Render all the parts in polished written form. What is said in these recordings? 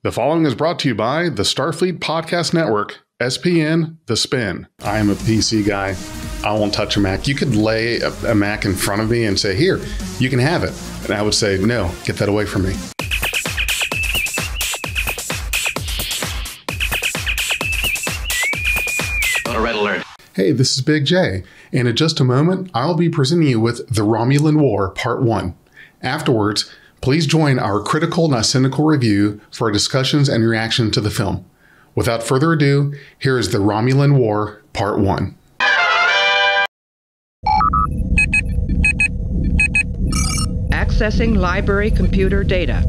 The following is brought to you by the Starfleet Podcast Network, SPN, The Spin. I am a PC guy. I won't touch a Mac. You could lay a Mac in front of me and say, here, you can have it. And I would say, no, get that away from me. Red alert. Hey, this is Big J, and in just a moment, I'll be presenting you with The Romulan War, Part 1. Afterwards, please join our Critical-not-Cynical review for our discussions and reaction to the film. Without further ado, here is The Romulan War, Part 1. Accessing library computer data.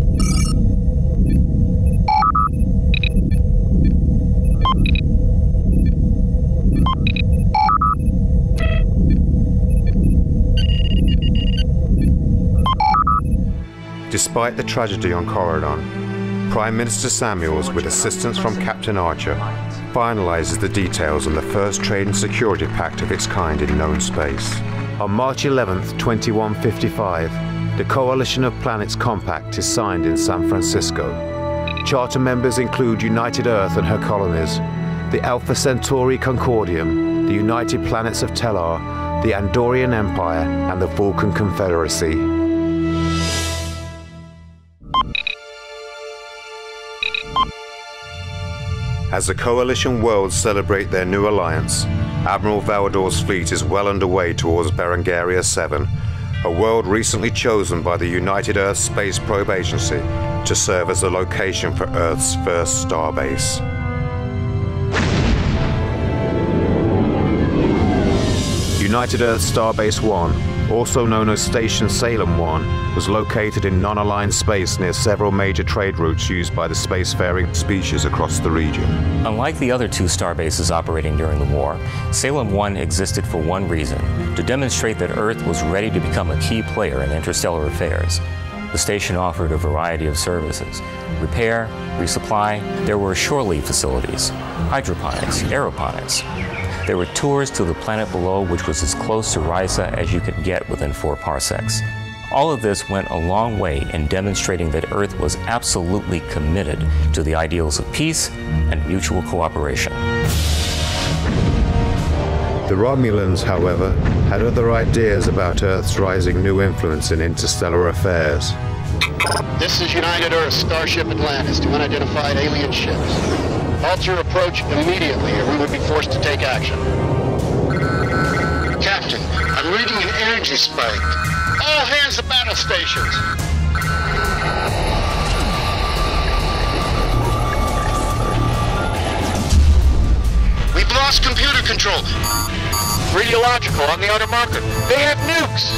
Despite the tragedy on Corridon, Prime Minister Samuels, with assistance from Captain Archer, finalizes the details on the first trade and security pact of its kind in known space. On March 11th, 2155, the Coalition of Planets Compact is signed in San Francisco. Charter members include United Earth and her colonies, the Alpha Centauri Concordium, the United Planets of Tellar, the Andorian Empire, and the Vulcan Confederacy. As the Coalition worlds celebrate their new alliance, Admiral Valdor's fleet is well underway towards Berengaria 7, a world recently chosen by the United Earth Space Probe Agency to serve as the location for Earth's first starbase. United Earth Starbase 1, also known as Station Salem 1, was located in non-aligned space near several major trade routes used by the spacefaring species across the region. Unlike the other two starbases operating during the war, Salem 1 existed for one reason: to demonstrate that Earth was ready to become a key player in interstellar affairs. The station offered a variety of services: repair, resupply. There were shore leave facilities, hydroponics, aeroponics. There were tours to the planet below, which was as close to Risa as you could get within 4 parsecs. All of this went a long way in demonstrating that Earth was absolutely committed to the ideals of peace and mutual cooperation. The Romulans, however, had other ideas about Earth's rising new influence in interstellar affairs. This is United Earth Starship Atlantis to unidentified alien ships. Alter approach immediately or we would be forced to take action. Captain, I'm reading an energy spike. All hands to battle stations. We've lost computer control. Radiological on the outer marker. They have nukes.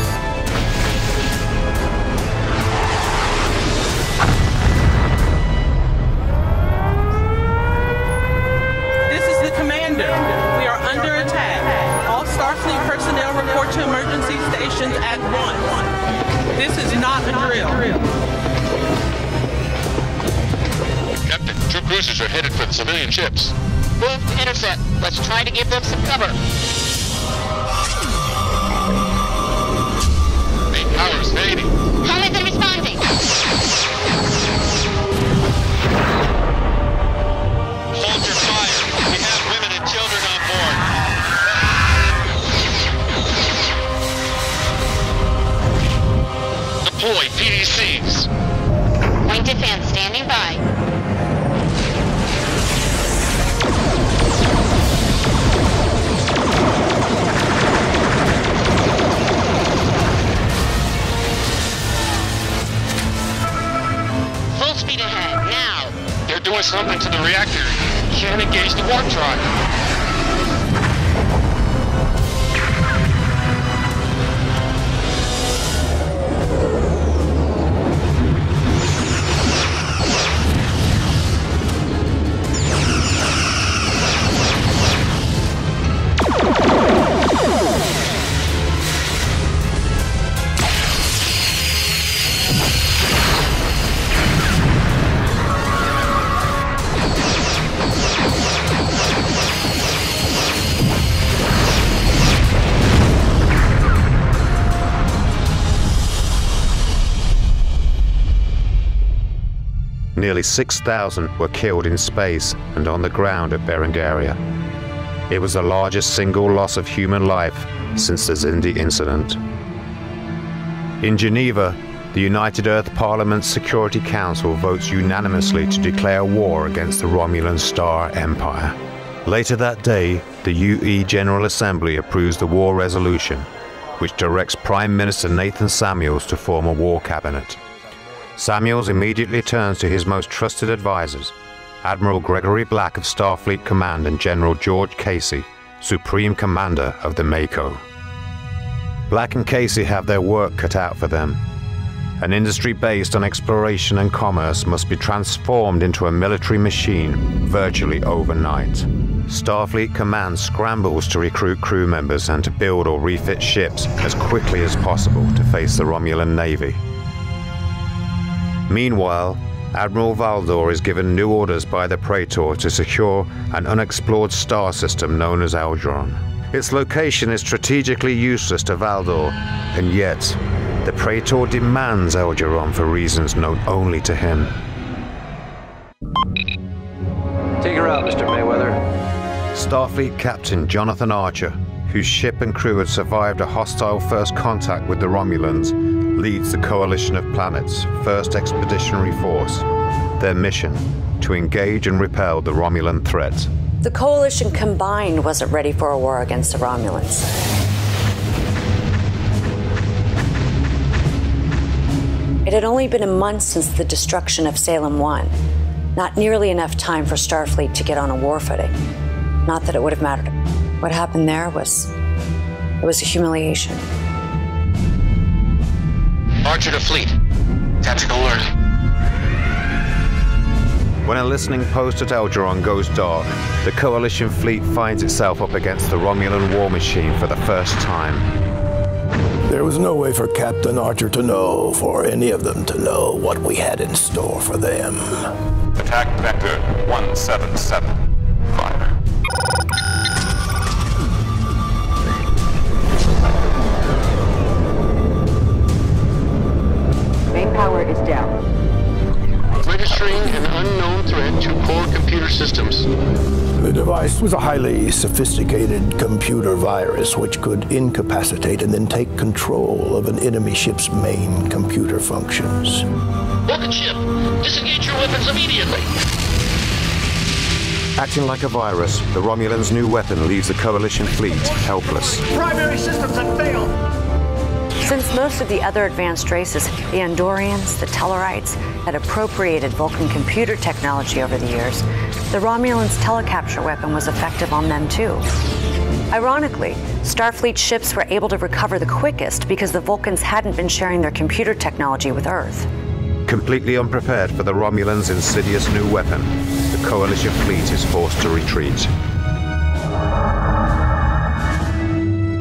We are under attack. All Starfleet personnel report to emergency stations at once. This is not a drill. Captain, troop cruisers are headed for the civilian ships. Move to intercept. Let's try to give them some cover. Main powers fading. How is it responding? Hold your fire. We have women and children on board. Deploy PDCs. Point defense standing by. Full speed ahead, now. They're doing something to the reactor. Can't engage the warp drive. nearly 6,000 were killed in space and on the ground at Berengaria. It was the largest single loss of human life since the Zindi incident. In Geneva, the United Earth Parliament's Security Council votes unanimously to declare war against the Romulan Star Empire. Later that day, the UE General Assembly approves the war resolution, which directs Prime Minister Nathan Samuels to form a war cabinet. Samuels immediately turns to his most trusted advisors, Admiral Gregory Black of Starfleet Command and General George Casey, Supreme Commander of the Mako. Black and Casey have their work cut out for them. An industry based on exploration and commerce must be transformed into a military machine virtually overnight. Starfleet Command scrambles to recruit crew members and to build or refit ships as quickly as possible to face the Romulan Navy. Meanwhile, Admiral Valdor is given new orders by the Praetor to secure an unexplored star system known as Algernon. Its location is strategically useless to Valdor, and yet the Praetor demands Algernon for reasons known only to him. Take her out, Mr. Mayweather. Starfleet Captain Jonathan Archer, whose ship and crew had survived a hostile first contact with the Romulans, leads the Coalition of Planets' 1st Expeditionary Force. Their mission, to engage and repel the Romulan threat. The Coalition combined wasn't ready for a war against the Romulans. It had only been a month since the destruction of Salem 1. Not nearly enough time for Starfleet to get on a war footing. Not that it would have mattered. What happened there was a humiliation. Archer to fleet. Tactical alert. When a listening post at Algernon goes dark, the Coalition fleet finds itself up against the Romulan war machine for the first time. There was no way for Captain Archer to know, for any of them to know, what we had in store for them. Attack Vector 177. Fire. Main power is down. Registering an unknown threat to core computer systems. The device was a highly sophisticated computer virus which could incapacitate and then take control of an enemy ship's main computer functions. Vulcan ship, disengage your weapons immediately. Acting like a virus, the Romulans' new weapon leaves the Coalition fleet helpless. Primary systems have failed. Since most of the other advanced races, the Andorians, the Tellarites, had appropriated Vulcan computer technology over the years, the Romulans' telecapture weapon was effective on them too. Ironically, Starfleet ships were able to recover the quickest because the Vulcans hadn't been sharing their computer technology with Earth. Completely unprepared for the Romulans' insidious new weapon, the Coalition fleet is forced to retreat.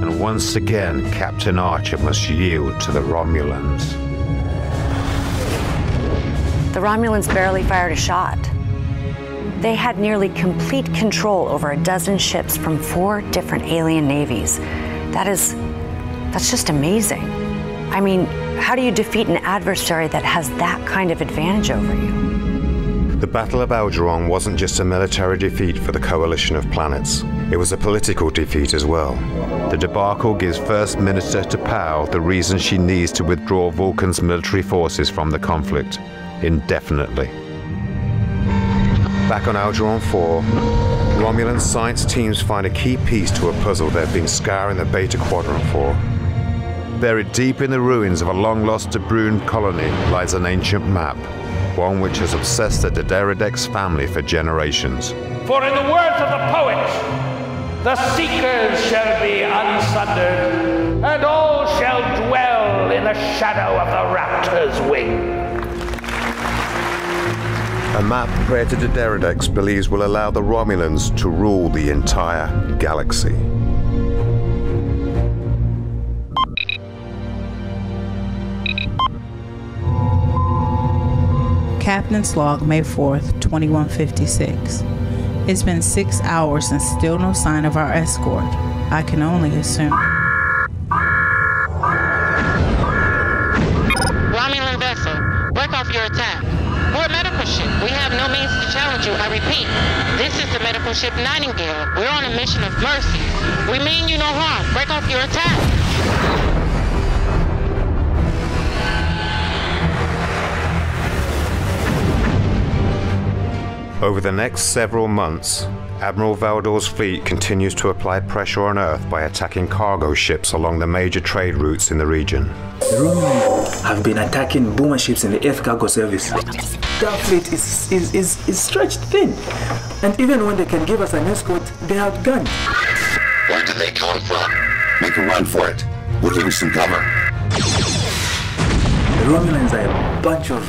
And once again, Captain Archer must yield to the Romulans. The Romulans barely fired a shot. They had nearly complete control over a dozen ships from 4 different alien navies. That's just amazing. I mean, how do you defeat an adversary that has that kind of advantage over you? The Battle of Algernon wasn't just a military defeat for the Coalition of Planets. It was a political defeat as well. The debacle gives First Minister T'Pau the reason she needs to withdraw Vulcan's military forces from the conflict indefinitely. Back on Algernon 4, Romulan science teams find a key piece to a puzzle they've been scouring the Beta Quadrant for. Buried deep in the ruins of a long-lost De Bruyne colony lies an ancient map, one which has obsessed the Dederidex family for generations. For in the words of the poet, the seekers shall be unsundered, and all shall dwell in the shadow of the raptor's wing. A map Praetor Dederidex believes will allow the Romulans to rule the entire galaxy. Captain's log, May 4th, 2156. It's been 6 hours and still no sign of our escort. I can only assume. Romulan vessel, work off your attack. More medical ship. challenge you, I repeat. This is the medical ship Nightingale. We're on a mission of mercy. We mean you no harm. Break off your attack. Over the next several months, Admiral Valdor's fleet continues to apply pressure on Earth by attacking cargo ships along the major trade routes in the region. The Romulans have been attacking boomer ships in the Earth cargo service. Their fleet is stretched thin, and even when they can give us an escort, they are outgunned. Where did they come from? Make a run for it. We'll give you some cover. The Romulans are a bunch of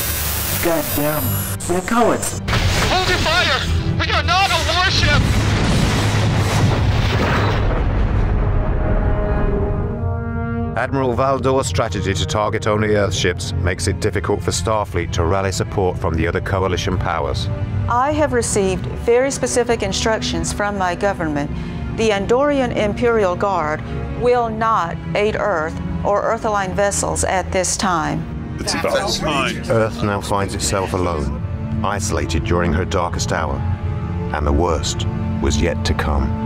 they're cowards. Hold your fire! We are not a warship! Admiral Valdor's strategy to target only Earth ships makes it difficult for Starfleet to rally support from the other coalition powers. I have received very specific instructions from my government. The Andorian Imperial Guard will not aid Earth or Earth-aligned vessels at this time. That's fine. Earth now finds itself alone, isolated during her darkest hour, and the worst was yet to come.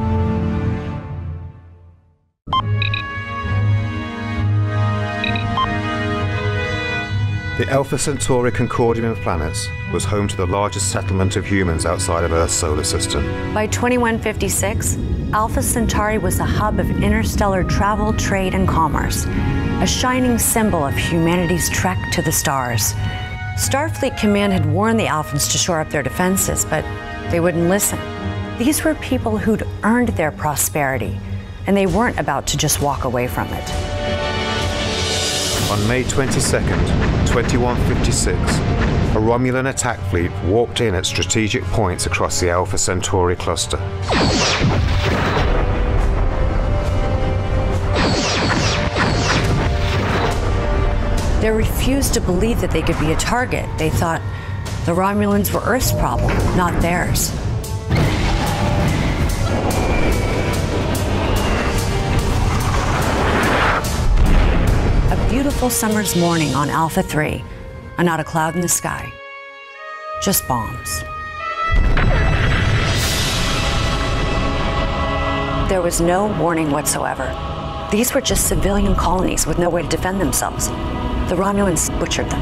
The Alpha Centauri Concordium of planets was home to the largest settlement of humans outside of Earth's solar system. By 2156, Alpha Centauri was a hub of interstellar travel, trade, and commerce, a shining symbol of humanity's trek to the stars. Starfleet Command had warned the Alphans to shore up their defenses, but they wouldn't listen. These were people who'd earned their prosperity, and they weren't about to just walk away from it. On May 22nd, 2156, a Romulan attack fleet walked in at strategic points across the Alpha Centauri cluster. They refused to believe that they could be a target. They thought the Romulans were Earth's problem, not theirs. A beautiful summer's morning on Alpha 3, and not a cloud in the sky. Just bombs. There was no warning whatsoever. These were just civilian colonies with no way to defend themselves. The Romulans butchered them.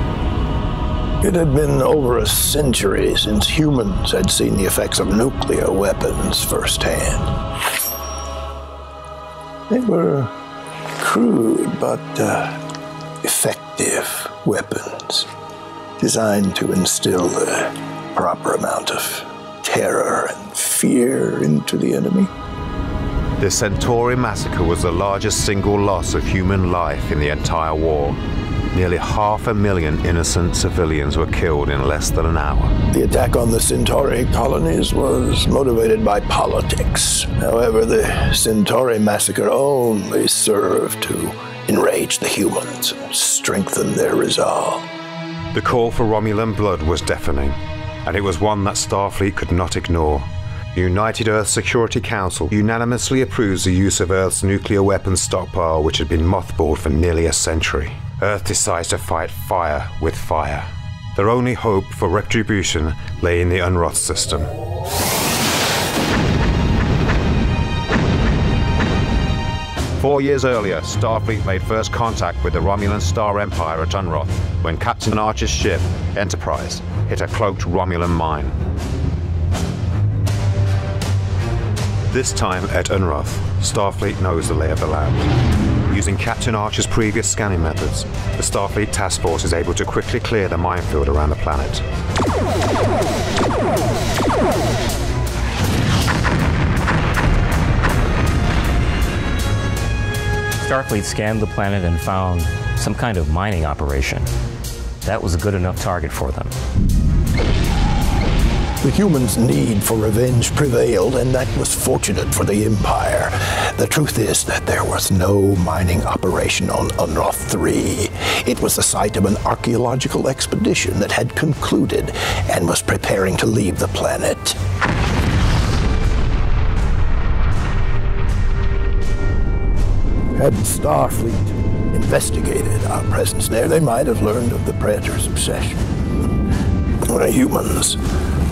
It had been over a century since humans had seen the effects of nuclear weapons firsthand. They were crude but effective weapons, designed to instill the proper amount of terror and fear into the enemy. The Centauri massacre was the largest single loss of human life in the entire war. Nearly 500,000 innocent civilians were killed in less than an hour. The attack on the Centauri colonies was motivated by politics. However, the Centauri massacre only served to enrage the humans and strengthen their resolve. The call for Romulan blood was deafening, and it was one that Starfleet could not ignore. The United Earth Security Council unanimously approves the use of Earth's nuclear weapons stockpile, which had been mothballed for nearly a century. Earth decides to fight fire with fire. Their only hope for retribution lay in the Unroth system. Four years earlier, Starfleet made first contact with the Romulan Star Empire at Unroth when Captain Archer's ship, Enterprise, hit a cloaked Romulan mine. This time at Unroth, Starfleet knows the lay of the land. Using Captain Archer's previous scanning methods, the Starfleet Task Force is able to quickly clear the minefield around the planet. Starfleet scanned the planet and found some kind of mining operation. That was a good enough target for them. The humans' need for revenge prevailed, and that was fortunate for the Empire. The truth is that there was no mining operation on Unroth 3. It was the site of an archaeological expedition that had concluded and was preparing to leave the planet. Had Starfleet investigated our presence there, they might have learned of the Predator's obsession. The humans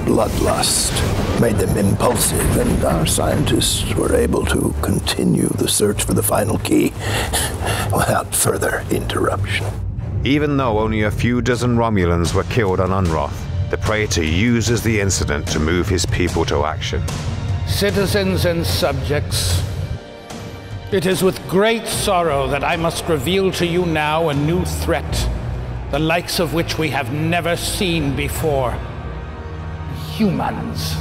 bloodlust made them impulsive, and our scientists were able to continue the search for the final key without further interruption. Even though only a few dozen Romulans were killed on Unroth, the Praetor uses the incident to move his people to action. Citizens and subjects, it is with great sorrow that I must reveal to you now a new threat, the likes of which we have never seen before. Humans,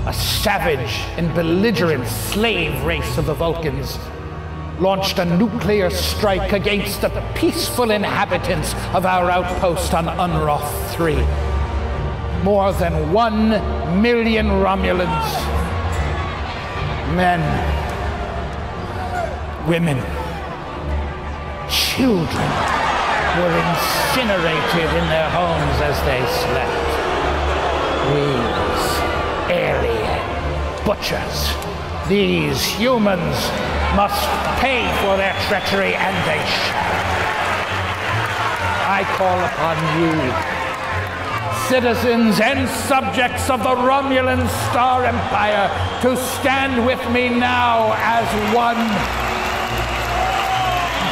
a savage and belligerent slave race of the Vulcans, launched a nuclear strike against the peaceful inhabitants of our outpost on Unroth 3. More than 1 million Romulans, men, women, children, were incinerated in their homes as they slept. These alien butchers, these humans must pay for their treachery, and they shall. I call upon you, citizens and subjects of the Romulan Star Empire, to stand with me now as one.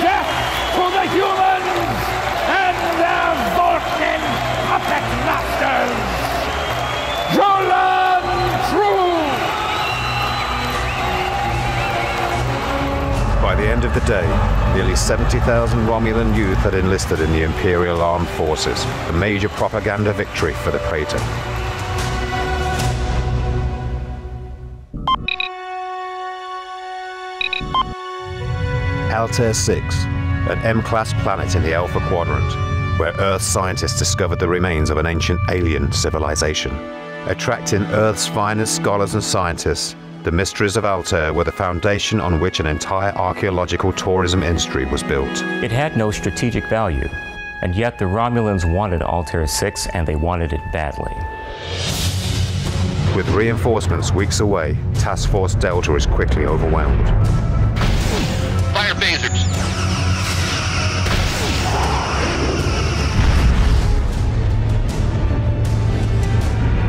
Death to the humans and their Vulcan puppet masters! Romulan True! By the end of the day, nearly 70,000 Romulan youth had enlisted in the Imperial Armed Forces, a major propaganda victory for the Praetor. Altair 6, an M-class planet in the Alpha Quadrant, where Earth scientists discovered the remains of an ancient alien civilization. Attracting Earth's finest scholars and scientists, the mysteries of Altair were the foundation on which an entire archaeological tourism industry was built. It had no strategic value, and yet the Romulans wanted Altair 6, and they wanted it badly. With reinforcements weeks away, Task Force Delta is quickly overwhelmed. Fire phasers!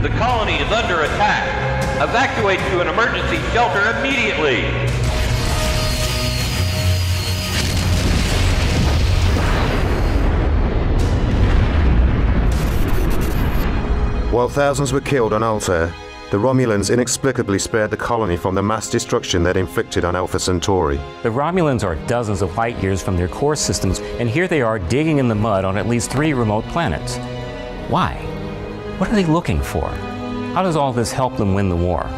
The colony is under attack. Evacuate to an emergency shelter immediately. While thousands were killed on Altair, the Romulans inexplicably spared the colony from the mass destruction they'd inflicted on Alpha Centauri. The Romulans are dozens of light years from their core systems, and here they are digging in the mud on at least 3 remote planets. Why? What are they looking for? How does all this help them win the war?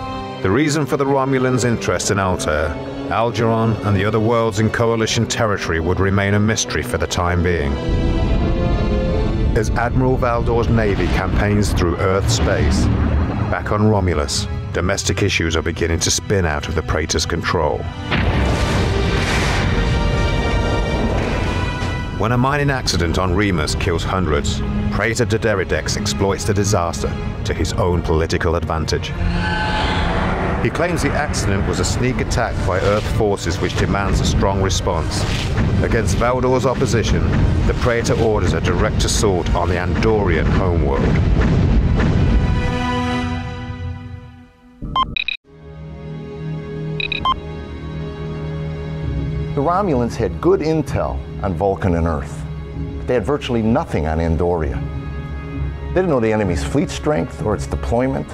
The reason for the Romulans' interest in Altair, Algernon, and the other worlds in Coalition territory would remain a mystery for the time being. As Admiral Valdor's navy campaigns through Earth space, back on Romulus, domestic issues are beginning to spin out of the Praetor's control. When a mining accident on Remus kills hundreds, Praetor Dederidex exploits the disaster to his own political advantage. He claims the accident was a sneak attack by Earth forces which demands a strong response. Against Valdor's opposition, the Praetor orders a direct assault on the Andorian homeworld. The Romulans had good intel on Vulcan and Earth, but they had virtually nothing on Andoria. They didn't know the enemy's fleet strength or its deployment.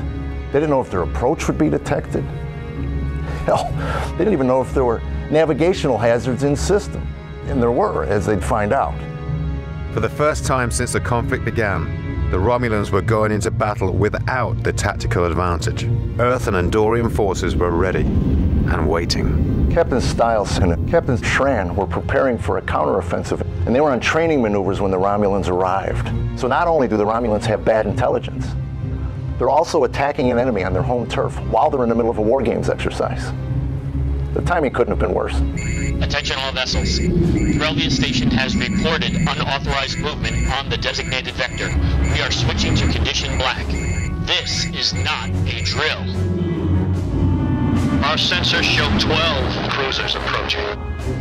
They didn't know if their approach would be detected. Hell, they didn't even know if there were navigational hazards in system. And there were, as they'd find out. For the first time since the conflict began, the Romulans were going into battle without the tactical advantage. Earth and Andorian forces were ready and waiting. Captain Stiles and Captain Shran were preparing for a counteroffensive, and they were on training maneuvers when the Romulans arrived. So not only do the Romulans have bad intelligence, they're also attacking an enemy on their home turf while they're in the middle of a war games exercise. The timing couldn't have been worse. Attention all vessels. Relvia Station has reported unauthorized movement on the designated vector. We are switching to condition black. This is not a drill. Our sensors show 12 cruisers approaching.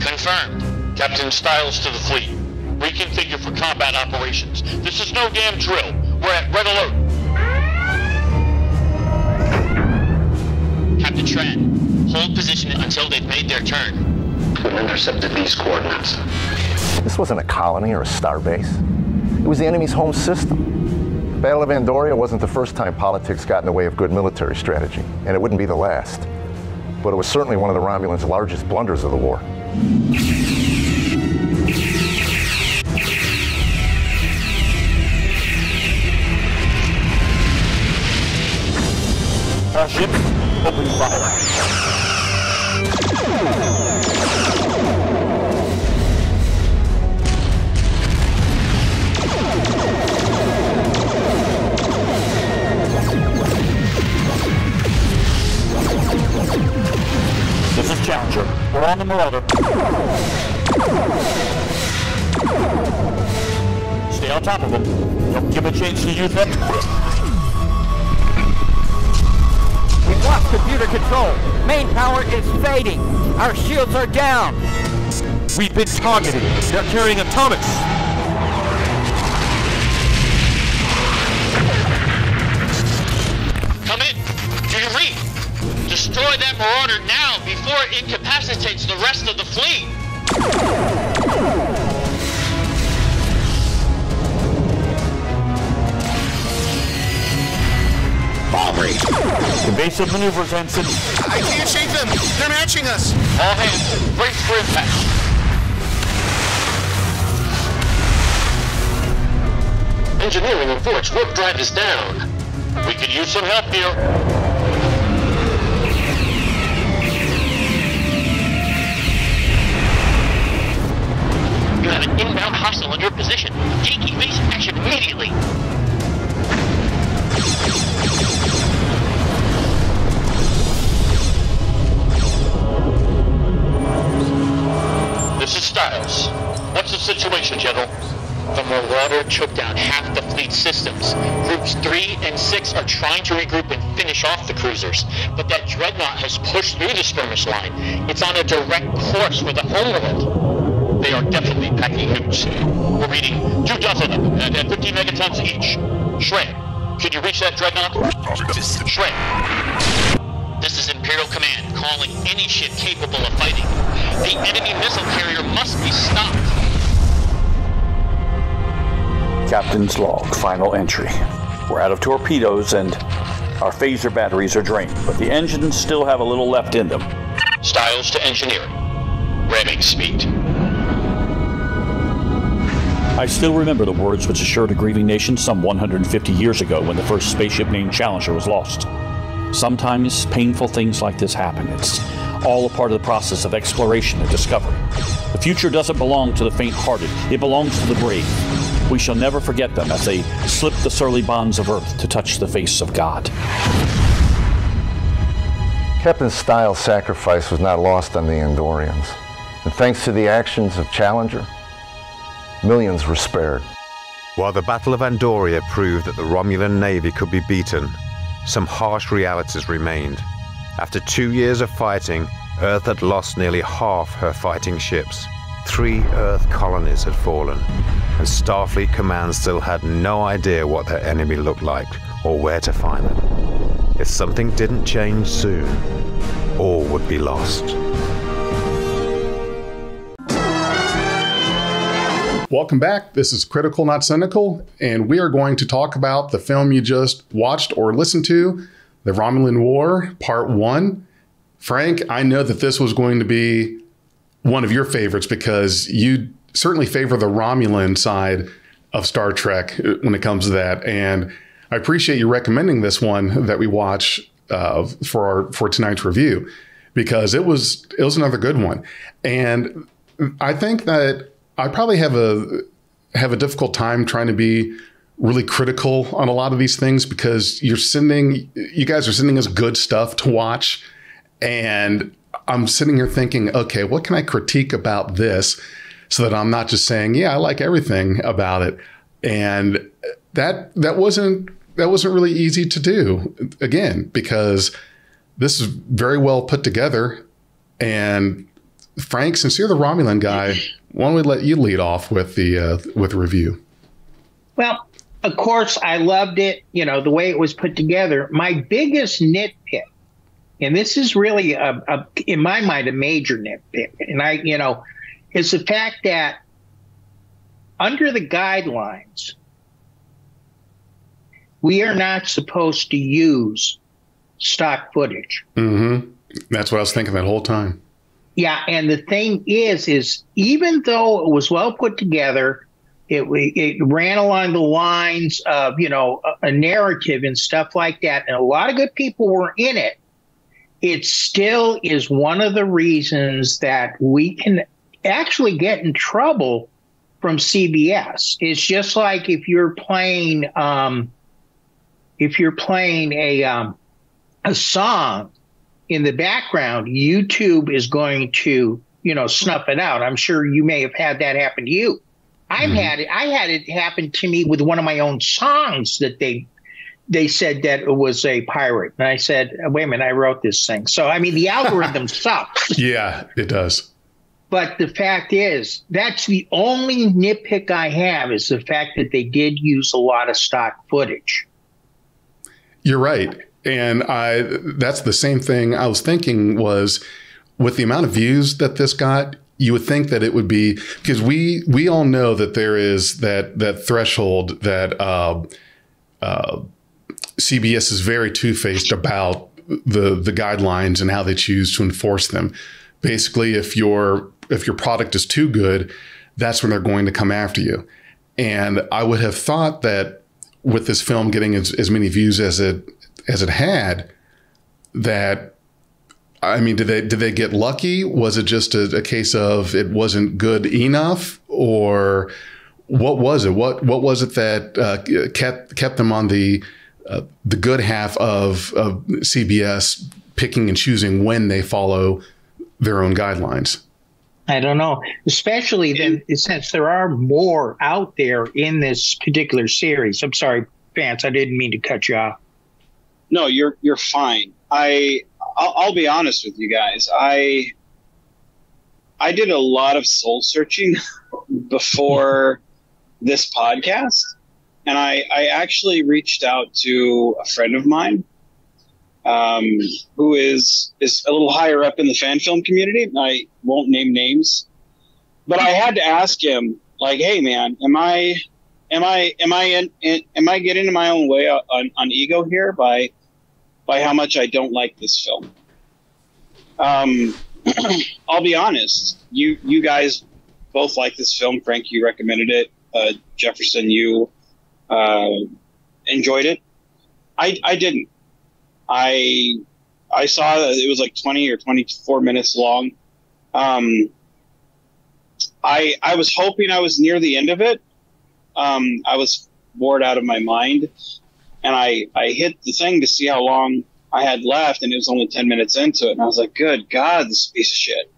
Confirmed. Captain Stiles to the fleet. Reconfigure for combat operations. This is no damn drill. We're at red alert. Hold position until they've made their turn. We've intercepted these coordinates. This wasn't a colony or a starbase. It was the enemy's home system. The Battle of Andoria wasn't the first time politics got in the way of good military strategy, and it wouldn't be the last. But it was certainly one of the Romulans' largest blunders of the war. Our ships, open fire. This is Challenger. We're on the Marauder. Stay on top of him. Don't give him a chance to use them. We've lost computer control. Main power is fading. Our shields are down. We've been targeted. They're carrying atomics. Come in. Do you read? Destroy that Marauder now before it incapacitates the rest of the fleet. Aubrey! Evasive maneuvers, Ensign. I can't shake them! They're matching us! All hands, brace for impact. Engineering reports warp drive is down. We could use some help here. You have an inbound hostile in your position. Take evasive action immediately. This is Styles. What's the situation, General? The Marauder choked down half the fleet's systems. Groups 3 and 6 are trying to regroup and finish off the cruisers, but that dreadnought has pushed through the skirmish line. It's on a direct course for the homeworld. They are definitely packing nukes. We're reading 2 dozen of them at 50 megatons each. Shred, can you reach that dreadnought? Shred. This is Imperial Command calling any ship capable of fighting. The enemy missile carrier must be stopped. Captain's log, final entry. We're out of torpedoes and our phaser batteries are drained, but the engines still have a little left in them. Styles to engineering. Ramming speed. I still remember the words which assured a grieving nation some 150 years ago when the first spaceship named Challenger was lost. Sometimes painful things like this happen. It's all a part of the process of exploration and discovery. The future doesn't belong to the faint-hearted. It belongs to the brave. We shall never forget them as they slip the surly bonds of Earth to touch the face of God. Captain Styles' sacrifice was not lost on the Andorians. And thanks to the actions of Challenger, millions were spared. While the Battle of Andoria proved that the Romulan Navy could be beaten, some harsh realities remained. After 2 years of fighting, Earth had lost nearly half her fighting ships. 3 Earth colonies had fallen, and Starfleet Command still had no idea what their enemy looked like or where to find them. If something didn't change soon, all would be lost. Welcome back. This is Critical Not Cynical, and we are going to talk about the film you just watched or listened to, The Romulan War, Part 1. Frank, I know that this was going to be one of your favorites because you certainly favor the Romulan side of Star Trek when it comes to that. And I appreciate you recommending this one that we watch for tonight's review, because it was another good one. And I think that I probably have a difficult time trying to be really critical on a lot of these things, because you guys are sending us good stuff to watch. And I'm sitting here thinking, okay, what can I critique about this so that I'm not just saying, yeah, I like everything about it. And that wasn't really easy to do, again, because this is very well put together. And Frank, since you're the Romulan guy, why don't we let you lead off with the review? Well, of course, I loved it, the way it was put together. My biggest nitpick and this is really, in my mind, a major nitpick. And it's the fact that under the guidelines, we are not supposed to use stock footage. Mm-hmm. That's what I was thinking that whole time. Yeah, and the thing is even though it was well put together, it ran along the lines of, a narrative and stuff like that, and a lot of good people were in it, it still is one of the reasons that we can actually get in trouble from CBS. It's just like if you're playing a song in the background, YouTube is going to, snuff it out. I'm sure you may have had that happen to you. I had it happen to me with one of my own songs that they said that it was a pirate. And I said, wait a minute, I wrote this thing. So, the algorithm sucks. Yeah, it does. But the fact is, that's the only nitpick I have, is the fact that they did use a lot of stock footage. You're right. And that's the same thing I was thinking, was with the amount of views that this got, you would think that it would be, because we all know that there is that threshold that CBS is very two-faced about the guidelines and how they choose to enforce them. Basically, if your product is too good, that's when they're going to come after you. And I would have thought that with this film getting as many views as it had, that, did they get lucky? Was it just a case of it wasn't good enough, or what was it? What was it that kept them on the good half of CBS picking and choosing when they follow their own guidelines? I don't know, especially then, since there are more out there in this particular series. I'm sorry, Vance, I didn't mean to cut you off. No, you're fine. I'll be honest with you guys. I did a lot of soul searching before this podcast, and I actually reached out to a friend of mine who is a little higher up in the fan film community. I won't name names, but I had to ask him, like, hey man, am I getting in my own way on ego here by how much I don't like this film? I'll be honest. You guys both like this film. Frank, you recommended it. Jefferson, you enjoyed it. I didn't. I saw that it was like 20 or 24 minutes long. I was hoping I was near the end of it. I was bored out of my mind, and I hit the thing to see how long I had left, and it was only 10 minutes into it, and I was like, good God, this piece of shit.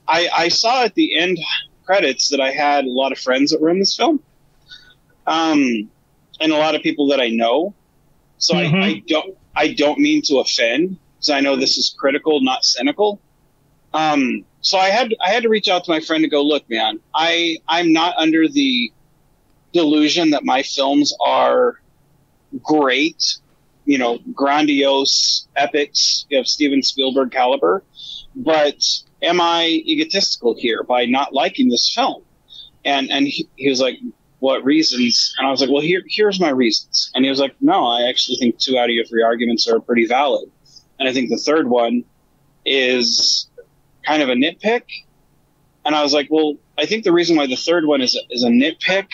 I saw at the end credits that I had a lot of friends that were in this film, and a lot of people that I know. So I don't mean to offend, because I know this is critical, not cynical. So I had to reach out to my friend to go, look, man, I'm not under the delusion that my films are great, grandiose epics of Steven Spielberg caliber, but am I egotistical here by not liking this film? And he was like, what reasons? And I was like, well, here's my reasons. And he was like, no, I actually think 2 out of your 3 arguments are pretty valid. And I think the third one is kind of a nitpick. And I was like, well, I think the reason why the third one is a nitpick,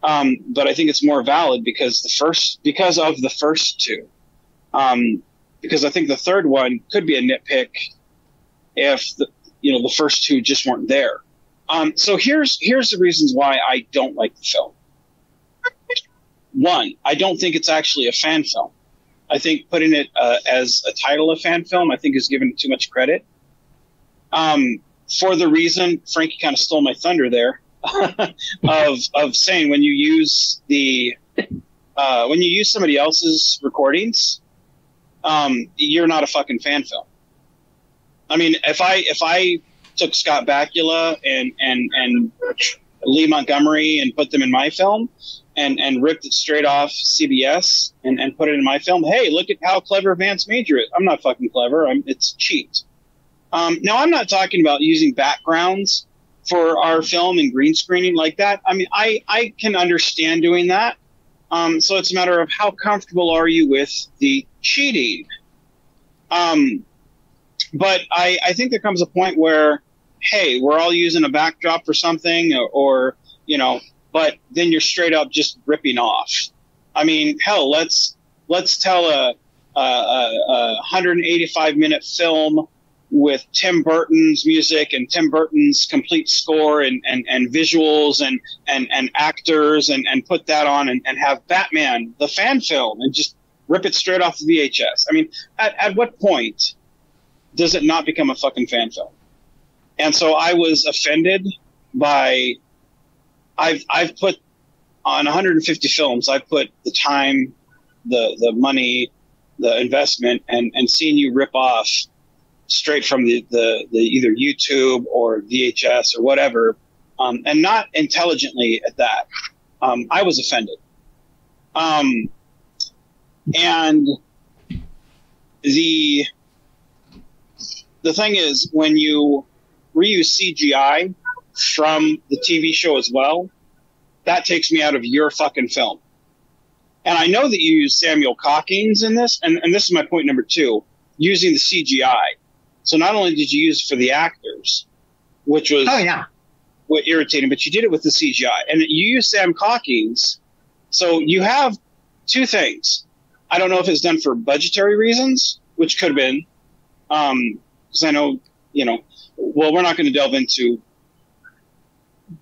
but I think it's more valid because of the first two. Because I think the third one could be a nitpick if the first two just weren't there. So here's the reasons why I don't like the film. One, I don't think it's actually a fan film. I think putting it as a title of fan film, I think, is giving it too much credit. For the reason, Frankie kind of stole my thunder there, of saying when you use somebody else's recordings, you're not a fucking fan film. I mean, if I took Scott Bakula and Lee Montgomery and put them in my film, and ripped it straight off CBS and put it in my film. Hey, look at how clever Vance Major is. I'm not fucking clever. It's cheat. Now, I'm not talking about using backgrounds for our film and green screening like that. I mean, I can understand doing that. So it's a matter of how comfortable are you with the cheating. But I think there comes a point where, hey, we're all using a backdrop for something or you know, but then you're straight up just ripping off. I mean, hell, let's tell a 185-minute film with Tim Burton's music and Tim Burton's complete score and visuals and actors and put that on and have Batman, the fan film, and just rip it straight off the VHS. I mean, at what point does it not become a fucking fan film? And so I was offended by, I've put on 150 films, I've put the time, the money, the investment, and seeing you rip off straight from the either YouTube or VHS or whatever, and not intelligently at that. I was offended. And the thing is, when you reuse CGI from the TV show as well, that takes me out of your fucking film. And I know that you use Samuel Cockings in this, and this is my point number 2, using the CGI. So not only did you use it for the actors, which was what irritating, but you did it with the CGI. And you use Sam Cockings. So you have 2 things. I don't know if it's done for budgetary reasons, which could have been, because I know, you know, well, we're not going to delve into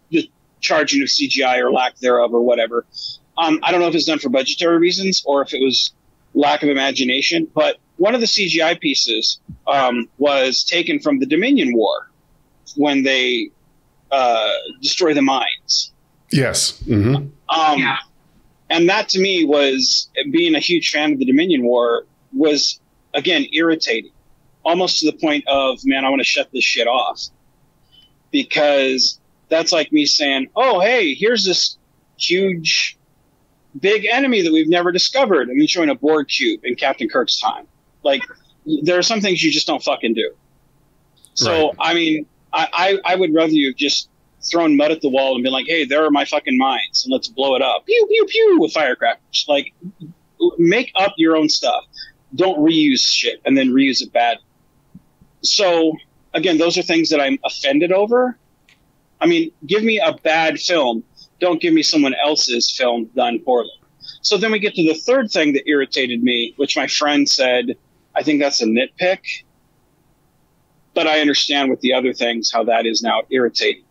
the charging of CGI or lack thereof or whatever. I don't know if it's done for budgetary reasons or if it was lack of imagination, but one of the CGI pieces was taken from the Dominion War when they destroy the mines. Yes. Mm-hmm. And that to me was, being a huge fan of the Dominion War, was, again, irritating. Almost to the point of, man, I want to shut this shit off. Because that's like me saying, oh, hey, here's this huge, big enemy that we've never discovered. And then showing a Borg cube in Captain Kirk's time. Like, there are some things you just don't fucking do. So, right. I mean, I would rather you just thrown mud at the wall and been like, hey, there are my fucking mines, and let's blow it up. Pew, pew, pew, with firecrackers. Like, make up your own stuff. Don't reuse shit and then reuse it bad. So, again, those are things that I'm offended over. I mean, give me a bad film. Don't give me someone else's film done poorly. So then we get to the third thing that irritated me, which my friend said, I think that's a nitpick. But I understand with the other things how that is now irritating.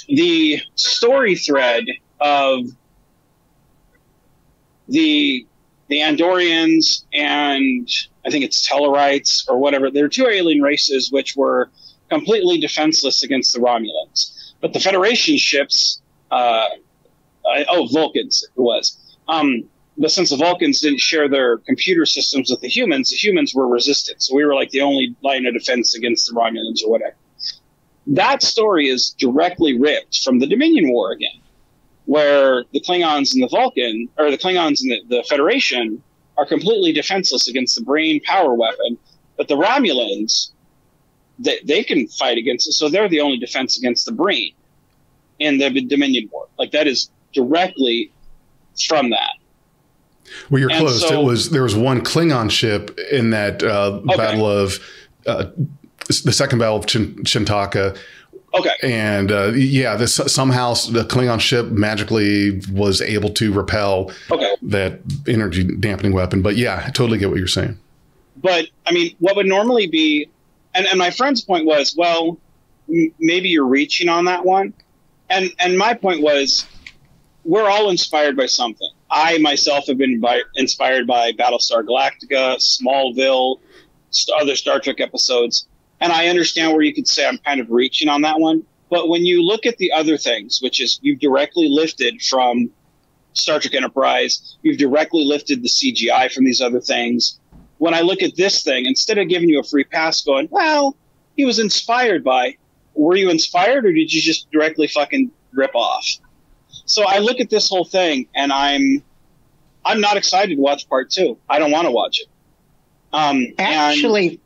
The story thread of the Andorians and I think it's Tellarites or whatever. There are 2 alien races which were completely defenseless against the Romulans. But the Federation ships, Vulcans it was. But since the Vulcans didn't share their computer systems with the humans were resistant. So we were like the only line of defense against the Romulans or whatever. That story is directly ripped from the Dominion War again, where the Klingons and the Vulcan, or the Klingons and the Federation, are completely defenseless against the brain power weapon, but the Romulans, they can fight against it, so they're the only defense against the brain in the Dominion War. Like, that is directly from that. Well, you're close. So, there was one Klingon ship in that battle of the second battle of Chintaka. Okay. And somehow the Klingon ship magically was able to repel that energy dampening weapon. But yeah, I totally get what you're saying. But I mean, what would normally be, and my friend's point was, well, maybe you're reaching on that one. And my point was, we're all inspired by something. I myself have been inspired by Battlestar Galactica, Smallville, other Star Trek episodes. And I understand where you could say I'm kind of reaching on that one. But when you look at the other things, which is you've directly lifted from Star Trek Enterprise, you've directly lifted the CGI from these other things. When I look at this thing, instead of giving you a free pass going, well, he was inspired by, were you inspired or did you just directly fucking rip off? So I look at this whole thing, and I'm not excited to watch part 2. I don't want to watch it. Actually,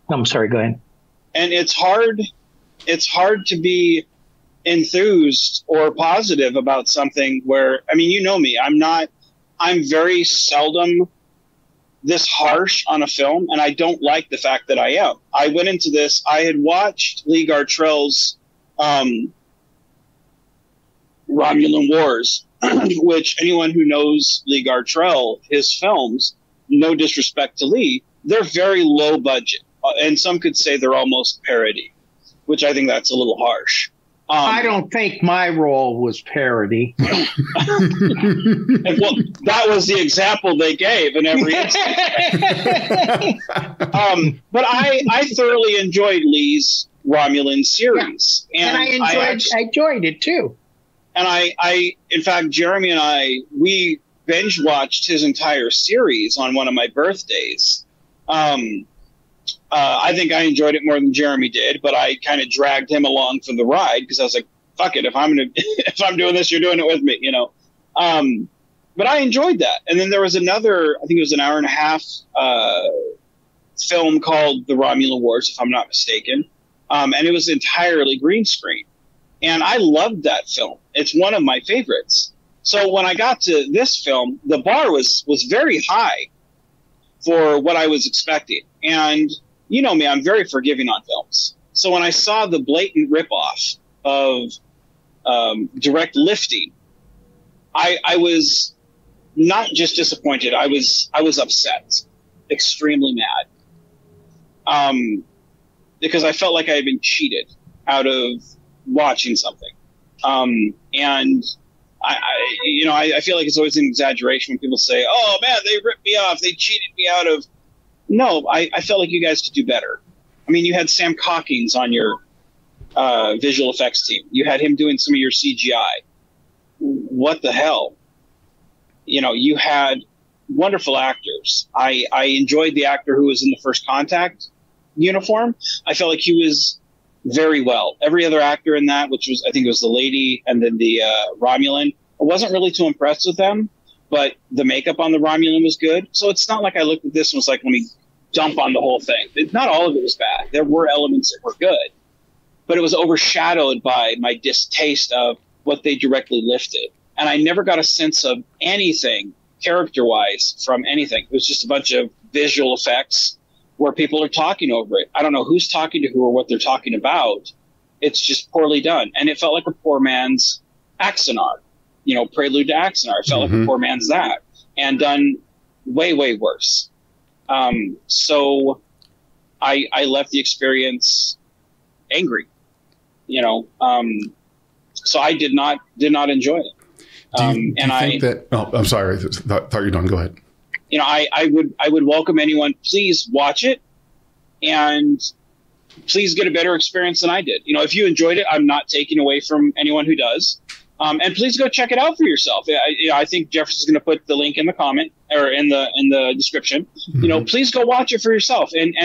I'm sorry. Go ahead. And it's hard to be enthused or positive about something where, I mean, you know me, I'm very seldom this harsh on a film, and I don't like the fact that I am. I went into this, I had watched Lee Gartrell's Romulan Wars, which anyone who knows Lee Gartrell, his films, no disrespect to Lee, they're very low budget. And some could say they're almost parody, which I think that's a little harsh. I don't think my role was parody. Well, that was the example they gave in every instance. But I thoroughly enjoyed Lee's Romulan series. Yeah. And I enjoyed it too. And I, in fact, Jeremy and we binge watched his entire series on one of my birthdays. I think I enjoyed it more than Jeremy did, but I kind of dragged him along for the ride because I was like, "Fuck it, if I'm doing this, you're doing it with me," you know. But I enjoyed that. And then there was another, I think it was an hour and a half film called The Romulan Wars, if I'm not mistaken, and it was entirely green screen, and I loved that film. It's one of my favorites. So when I got to this film, the bar was very high for what I was expecting. And you know me, I'm very forgiving on films. So when I saw the blatant ripoff of direct lifting, I was not just disappointed. I was upset, extremely mad, because I felt like I had been cheated out of watching something. And I feel like it's always an exaggeration when people say, "Oh man, they ripped me off. They cheated me out of." No, I felt like you guys could do better. I mean, you had Sam Cockings on your visual effects team. You had him doing some of your CGI. What the hell? You know, you had wonderful actors. I enjoyed the actor who was in the First Contact uniform. I felt like he was very well. Every other actor in that, which was, I think it was the lady and then the Romulan, I wasn't really too impressed with them. But the makeup on the Romulan was good. So it's not like I looked at this and was like, let me dump on the whole thing. Not all of it was bad. There were elements that were good. But it was overshadowed by my distaste of what they directly lifted. And I never got a sense of anything character-wise from anything. It was just a bunch of visual effects where people are talking over it. I don't know who's talking to who or what they're talking about. It's just poorly done. And it felt like a poor man's Axanar. You know, Prelude to Axanar. It felt like a poor man's that, and done way, way worse. So I left the experience angry, you know. So I did not enjoy it. Do you think that? Oh, I'm sorry. Thought you were done. Go ahead. You know, I would welcome anyone. Please watch it, and please get a better experience than I did. You know, if you enjoyed it, I'm not taking away from anyone who does. And please go check it out for yourself. I think Jefferson's going to put the link in the comment or in the description. Mm-hmm. You know, please go watch it for yourself and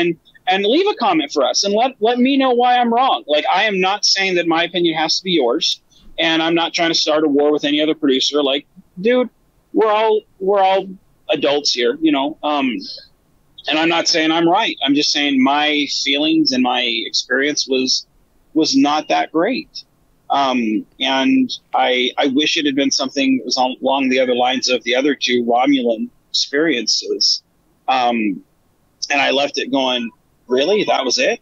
leave a comment for us and let me know why I'm wrong. Like, I am not saying that my opinion has to be yours, and I'm not trying to start a war with any other producer. Like, dude, we're all adults here, you know. And I'm not saying I'm right. I'm just saying my feelings and my experience was not that great. And I wish it had been something that was along the other lines of the other two Romulan experiences. And I left it going, really? That was it?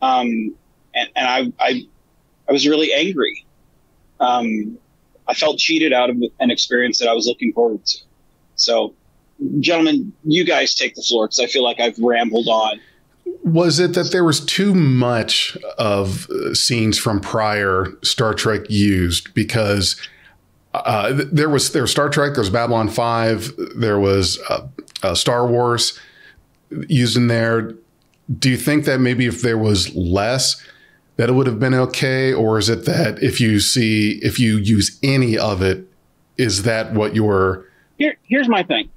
And I was really angry. I felt cheated out of an experience that I was looking forward to. So, gentlemen, you guys take the floor because I feel like I've rambled on. Was it that there was too much of scenes from prior Star Trek used? Because there was Star Trek, there was Babylon 5, there was Star Wars used in there. Do you think that maybe if there was less, that it would have been okay? Or is it that if you use any of it, is that what you're... Here's my thing.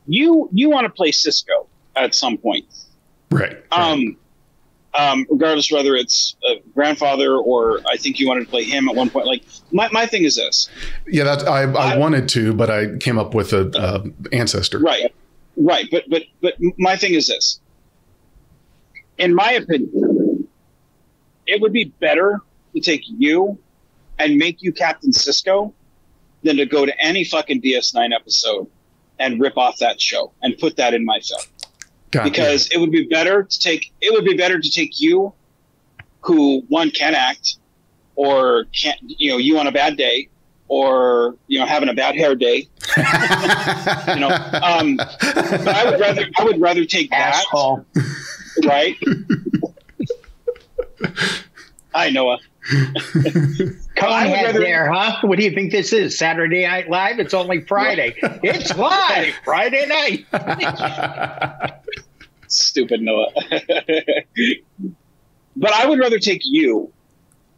You want to play Cisco at some point. Right. regardless whether it's a grandfather or I think you wanted to play him at one point. Like my thing is this. Yeah, I wanted to, but I came up with a ancestor. Right. But my thing is this. In my opinion, it would be better to take you and make you Captain Sisko than to go to any fucking DS9 episode and rip off that show and put that in my film. Because it would be better to take you, who one can act, or can't, you on a bad day, or having a bad hair day. But I would rather take that. Asshole. Right? Hi, Noah. Conehead there, huh? What do you think this is? Saturday Night Live? It's only Friday. It's live Friday night. Stupid Noah. But I would rather take you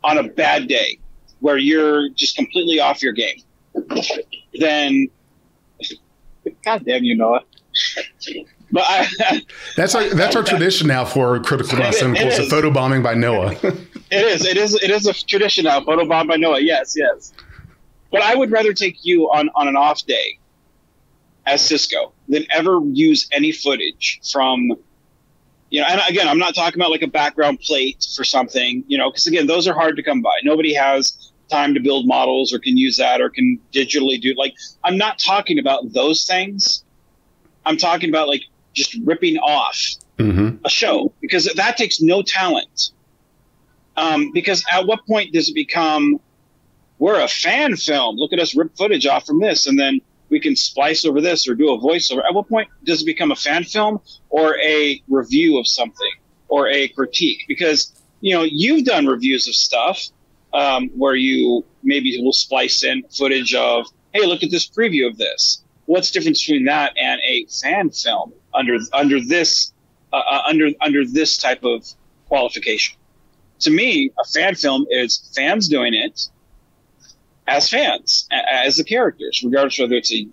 on a bad day where you're just completely off your game than, God damn you, Noah. But that's our tradition now for Critical-not-Cynical. It's a photobombing by Noah. It is a tradition now. Photobomb by Noah. Yes. But I would rather take you on an off day as Sisko than ever use any footage from, and again, I'm not talking about like a background plate for something, because again, those are hard to come by. Nobody has time to build models or can use that or can digitally do, like, I'm not talking about those things. I'm talking about like just ripping off a show, because that takes no talent. Because at what point does it become, we're a fan film, look at us rip footage off from this, and then we can splice over this or do a voiceover? At what point does it become a fan film or a review of something or a critique? Because, you've done reviews of stuff where you maybe will splice in footage of, hey, look at this preview of this. What's the difference between that and a fan film under this type of qualification? To me, a fan film is fans doing it as fans, as the characters, regardless whether it's a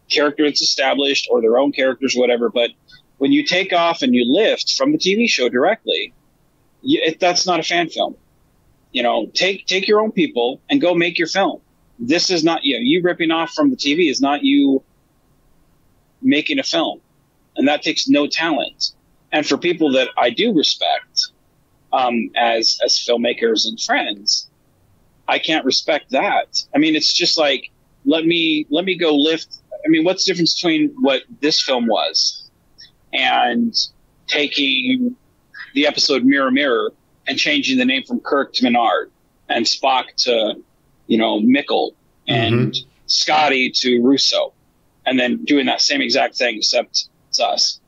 character that's established or their own characters, whatever. But when you take off and you lift from the TV show directly, that's not a fan film. Take your own people and go make your film. This is not you ripping off from the TV is not you making a film, and that takes no talent. And for people that I do respect as filmmakers and friends, I can't respect that. I mean, it's just like, let me go lift. I mean, what's the difference between what this film was and taking the episode Mirror Mirror and changing the name from Kirk to Menard and Spock to Mickle and Scotty to Russo, and then doing that same exact thing, except it's us.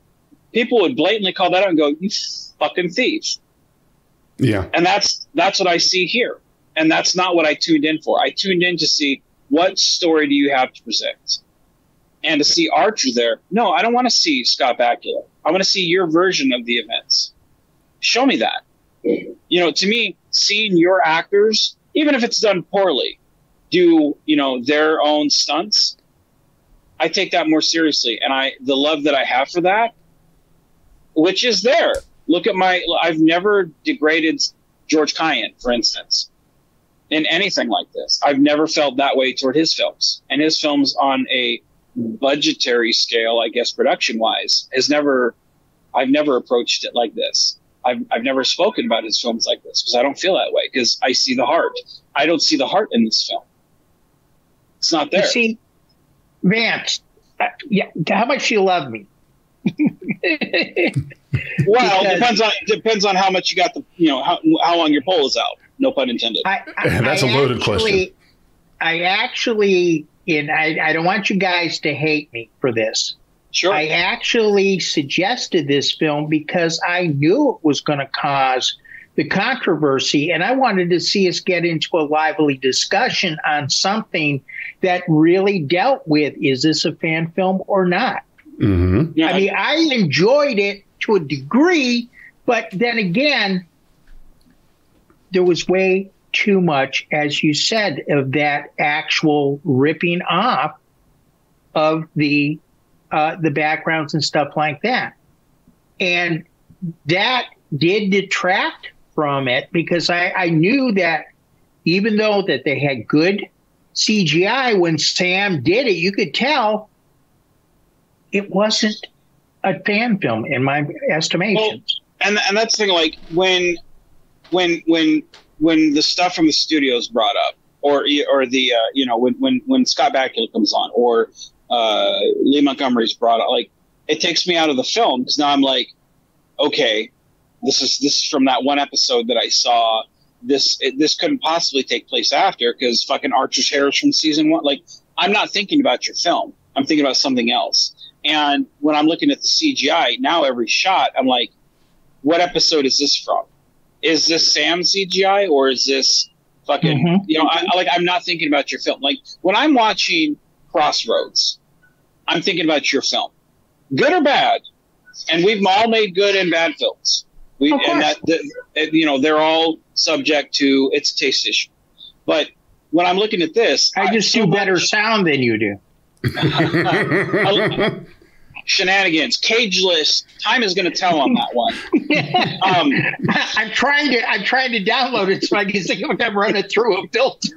People would blatantly call that out and go, "You fucking thief." Yeah. And that's what I see here. And that's not what I tuned in for. I tuned in to see, what story do you have to present? And to see Archer there, no, I don't want to see Scott Bakula. I want to see your version of the events. Show me that. To me, seeing your actors, even if it's done poorly, do, their own stunts, I take that more seriously. And the love that I have for that, which is there. Look at I've never degraded George Cayenne, for instance, in anything like this. I've never felt that way toward his films. And his films on a budgetary scale, I guess, production-wise, I've never approached it like this. I've never spoken about his films like this because I don't feel that way, because I see the heart. I don't see the heart in this film. It's not there. You see, Vance, how much you love me? Well, depends on how much you got how long your pole is out. No pun intended. That's a loaded question. I actually, I don't want you guys to hate me for this. Sure. I actually suggested this film because I knew it was going to cause the controversy, and I wanted to see us get into a lively discussion on something that really dealt with, is this a fan film or not? Mm-hmm. Yeah, I mean, I enjoyed it to a degree, but then again, there was way too much, as you said, of that actual ripping off of the backgrounds and stuff like that. And that did detract from it, because I knew that even though that they had good CGI, when Sam did it, you could tell it wasn't a fan film in my estimation. Well, and that's the thing, like when the stuff from the studios brought up, or the when Scott Bakula comes on, or Lee Montgomery's brought up, like, it takes me out of the film, because now I'm like, okay, this is from that one episode that I saw. This couldn't possibly take place after, because fucking Archer's hair is from season 1. Like, I'm not thinking about your film. I'm thinking about something else. And when I'm looking at the CGI now, every shot, I'm like, what episode is this from? Is this Sam CGI, or is this fucking, I'm not thinking about your film. Like, when I'm watching Crossroads, I'm thinking about your film, good or bad. And we've all made good and bad films. They're all subject to its taste issue. But when I'm looking at this, I just do better sound than you do. Shenanigans, Cageless. Time is going to tell on that one. I'm trying to download it so I can see if I'm running through a filter.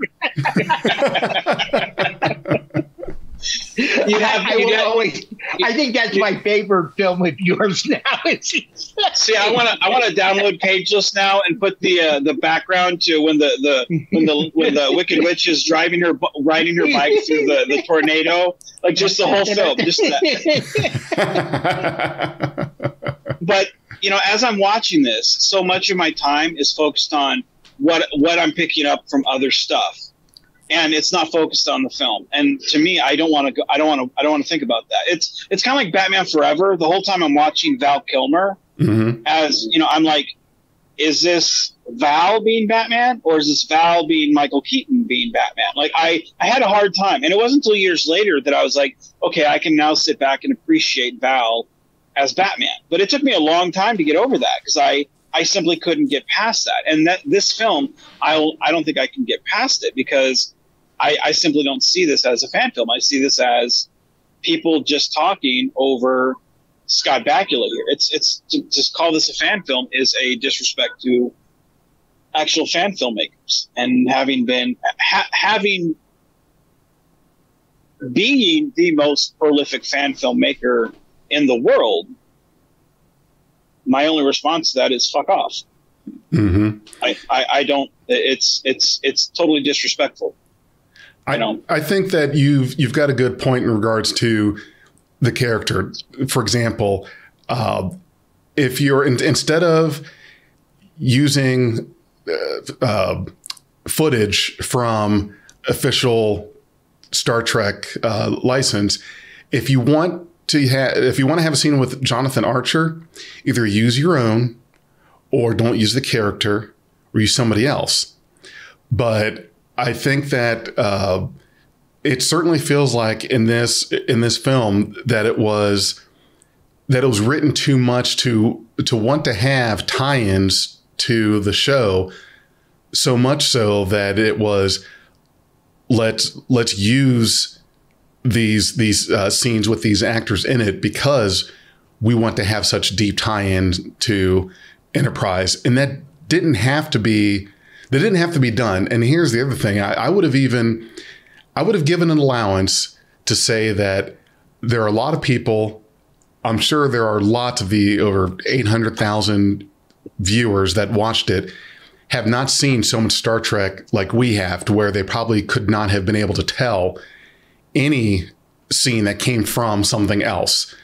I think that's my favorite film of yours now. See, I want to download Cageless now and put the background to when the Wicked Witch is riding her bike through the tornado, like just the whole film, just that. But as I'm watching this, so much of my time is focused on what I'm picking up from other stuff. And it's not focused on the film. And to me, I don't want to think about that. It's kind of like Batman Forever. The whole time I'm watching Val Kilmer, as I'm like, is this Val being Batman, or is this Val being Michael Keaton being Batman? Like, I had a hard time, and it wasn't until years later that I was like, okay, I can now sit back and appreciate Val as Batman. But it took me a long time to get over that, because I simply couldn't get past that. And this film, I don't think I can get past it, because I simply don't see this as a fan film. I see this as people just talking over Scott Bakula here. It's to just call this a fan film is a disrespect to actual fan filmmakers. And being the most prolific fan filmmaker in the world, my only response to that is fuck off. I don't. It's totally disrespectful. I think that you've got a good point in regards to the character. For example, if you're instead of using footage from official Star Trek license, if you want to have a scene with Jonathan Archer, either use your own, or don't use the character, or use somebody else. But I think that it certainly feels like in this film that it was written too much to want to have tie-ins to the show, so much so that it was let's use these scenes with these actors in it because we want to have such deep tie-ins to Enterprise, and that didn't have to be. That didn't have to be done. And here's the other thing. I would have given an allowance to say that there are a lot of people, I'm sure there are lots of the over 800,000 viewers that watched it, have not seen so much Star Trek like we have, to where they probably could not have been able to tell any scene that came from something else.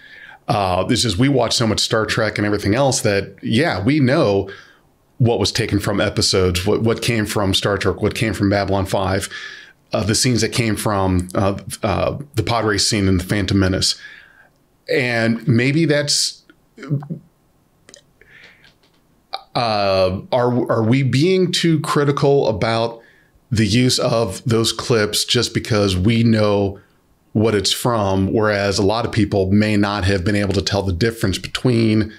This is, we watch so much Star Trek and everything else that, yeah, we know what was taken from episodes, what came from Star Trek, what came from Babylon 5, the scenes that came from the pod race scene in The Phantom Menace. And maybe that's, are we being too critical about the use of those clips just because we know what it's from, whereas a lot of people may not have been able to tell the difference between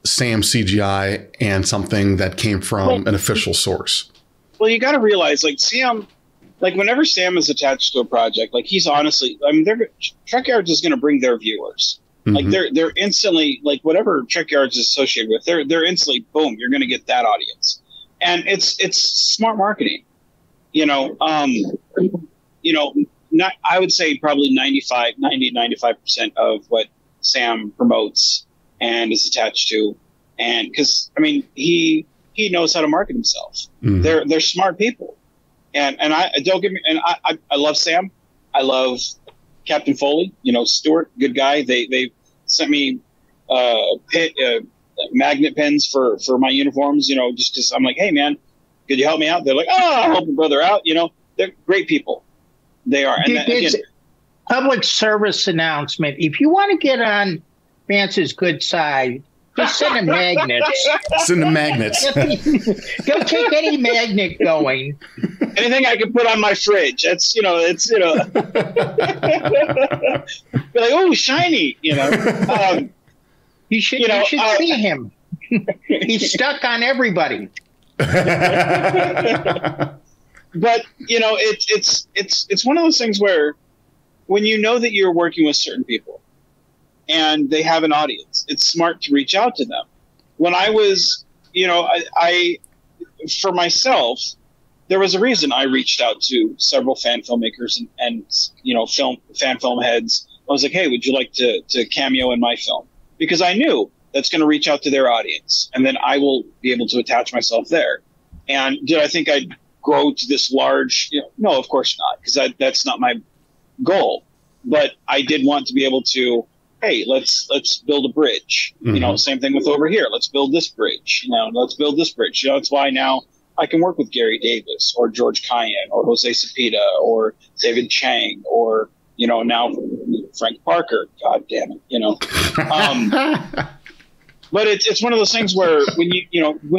Sam CGI and something that came from an official source? Well, you got to realize, like, Sam, like, whenever Sam is attached to a project, like, he's honestly, I mean, Trek Yards is going to bring their viewers. Like they're instantly, like, whatever Trekkyards is associated with, they're instantly, boom, you're going to get that audience. And it's smart marketing, not, I would say probably 95% of what Sam promotes and is attached to. And because, I mean, he knows how to market himself. They're smart people. And I don't get me, and I love Sam. I love Captain Foley, Stuart, good guy. They sent me magnet pens for my uniforms, just because I'm like, hey man, could you help me out? They're like, I'll help your brother out. They're great people. They are. And again, public service announcement. If you want to get on Vance's good side, just send him magnets. Send him magnets. Go take any magnet going. Anything I can put on my fridge. That's, be like, oh, shiny, You should see him. He's stuck on everybody. But, it's one of those things where when you know that you're working with certain people and they have an audience, it's smart to reach out to them. When I was, I for myself, there was a reason I reached out to several fan filmmakers and fan film heads. I was like, hey, would you like to cameo in my film? Because I knew that's going to reach out to their audience, and then I will be able to attach myself there. And did I think I'd grow to this large? No, of course not, because that's not my goal. But I did want to be able to, hey, let's build a bridge. Same thing with over here. Let's build this bridge. Let's build this bridge. That's why now I can work with Gary Davis or George Cayenne or Jose Cepeda or David Chang or, now Frank Parker. God damn it, But it's one of those things where when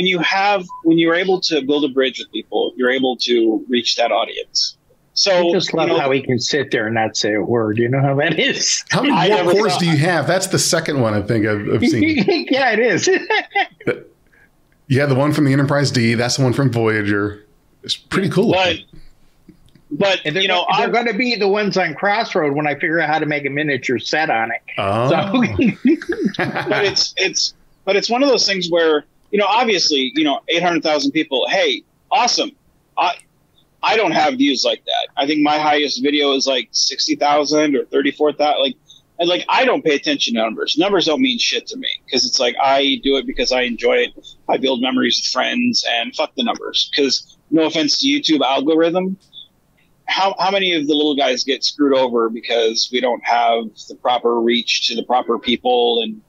you're able to build a bridge with people, you're able to reach that audience. So I just love how he can sit there and not say a word. You know how that is. How many more cores do you have? That's the second one I think I've seen. Yeah, it is. You have the one from the Enterprise D. That's the one from Voyager. It's pretty cool. But they're going to be the ones on Crossroad when I figure out how to make a miniature set on it. Oh. So. but it's one of those things where obviously 800,000 people. Hey, awesome. I don't have views like that. I think my highest video is like 60,000 or 34,000. Like I don't pay attention to numbers. Numbers don't mean shit to me because it's like I do it because I enjoy it. I build memories with friends and fuck the numbers. Because no offense to YouTube algorithm, how many of the little guys get screwed over because we don't have the proper reach to the proper people and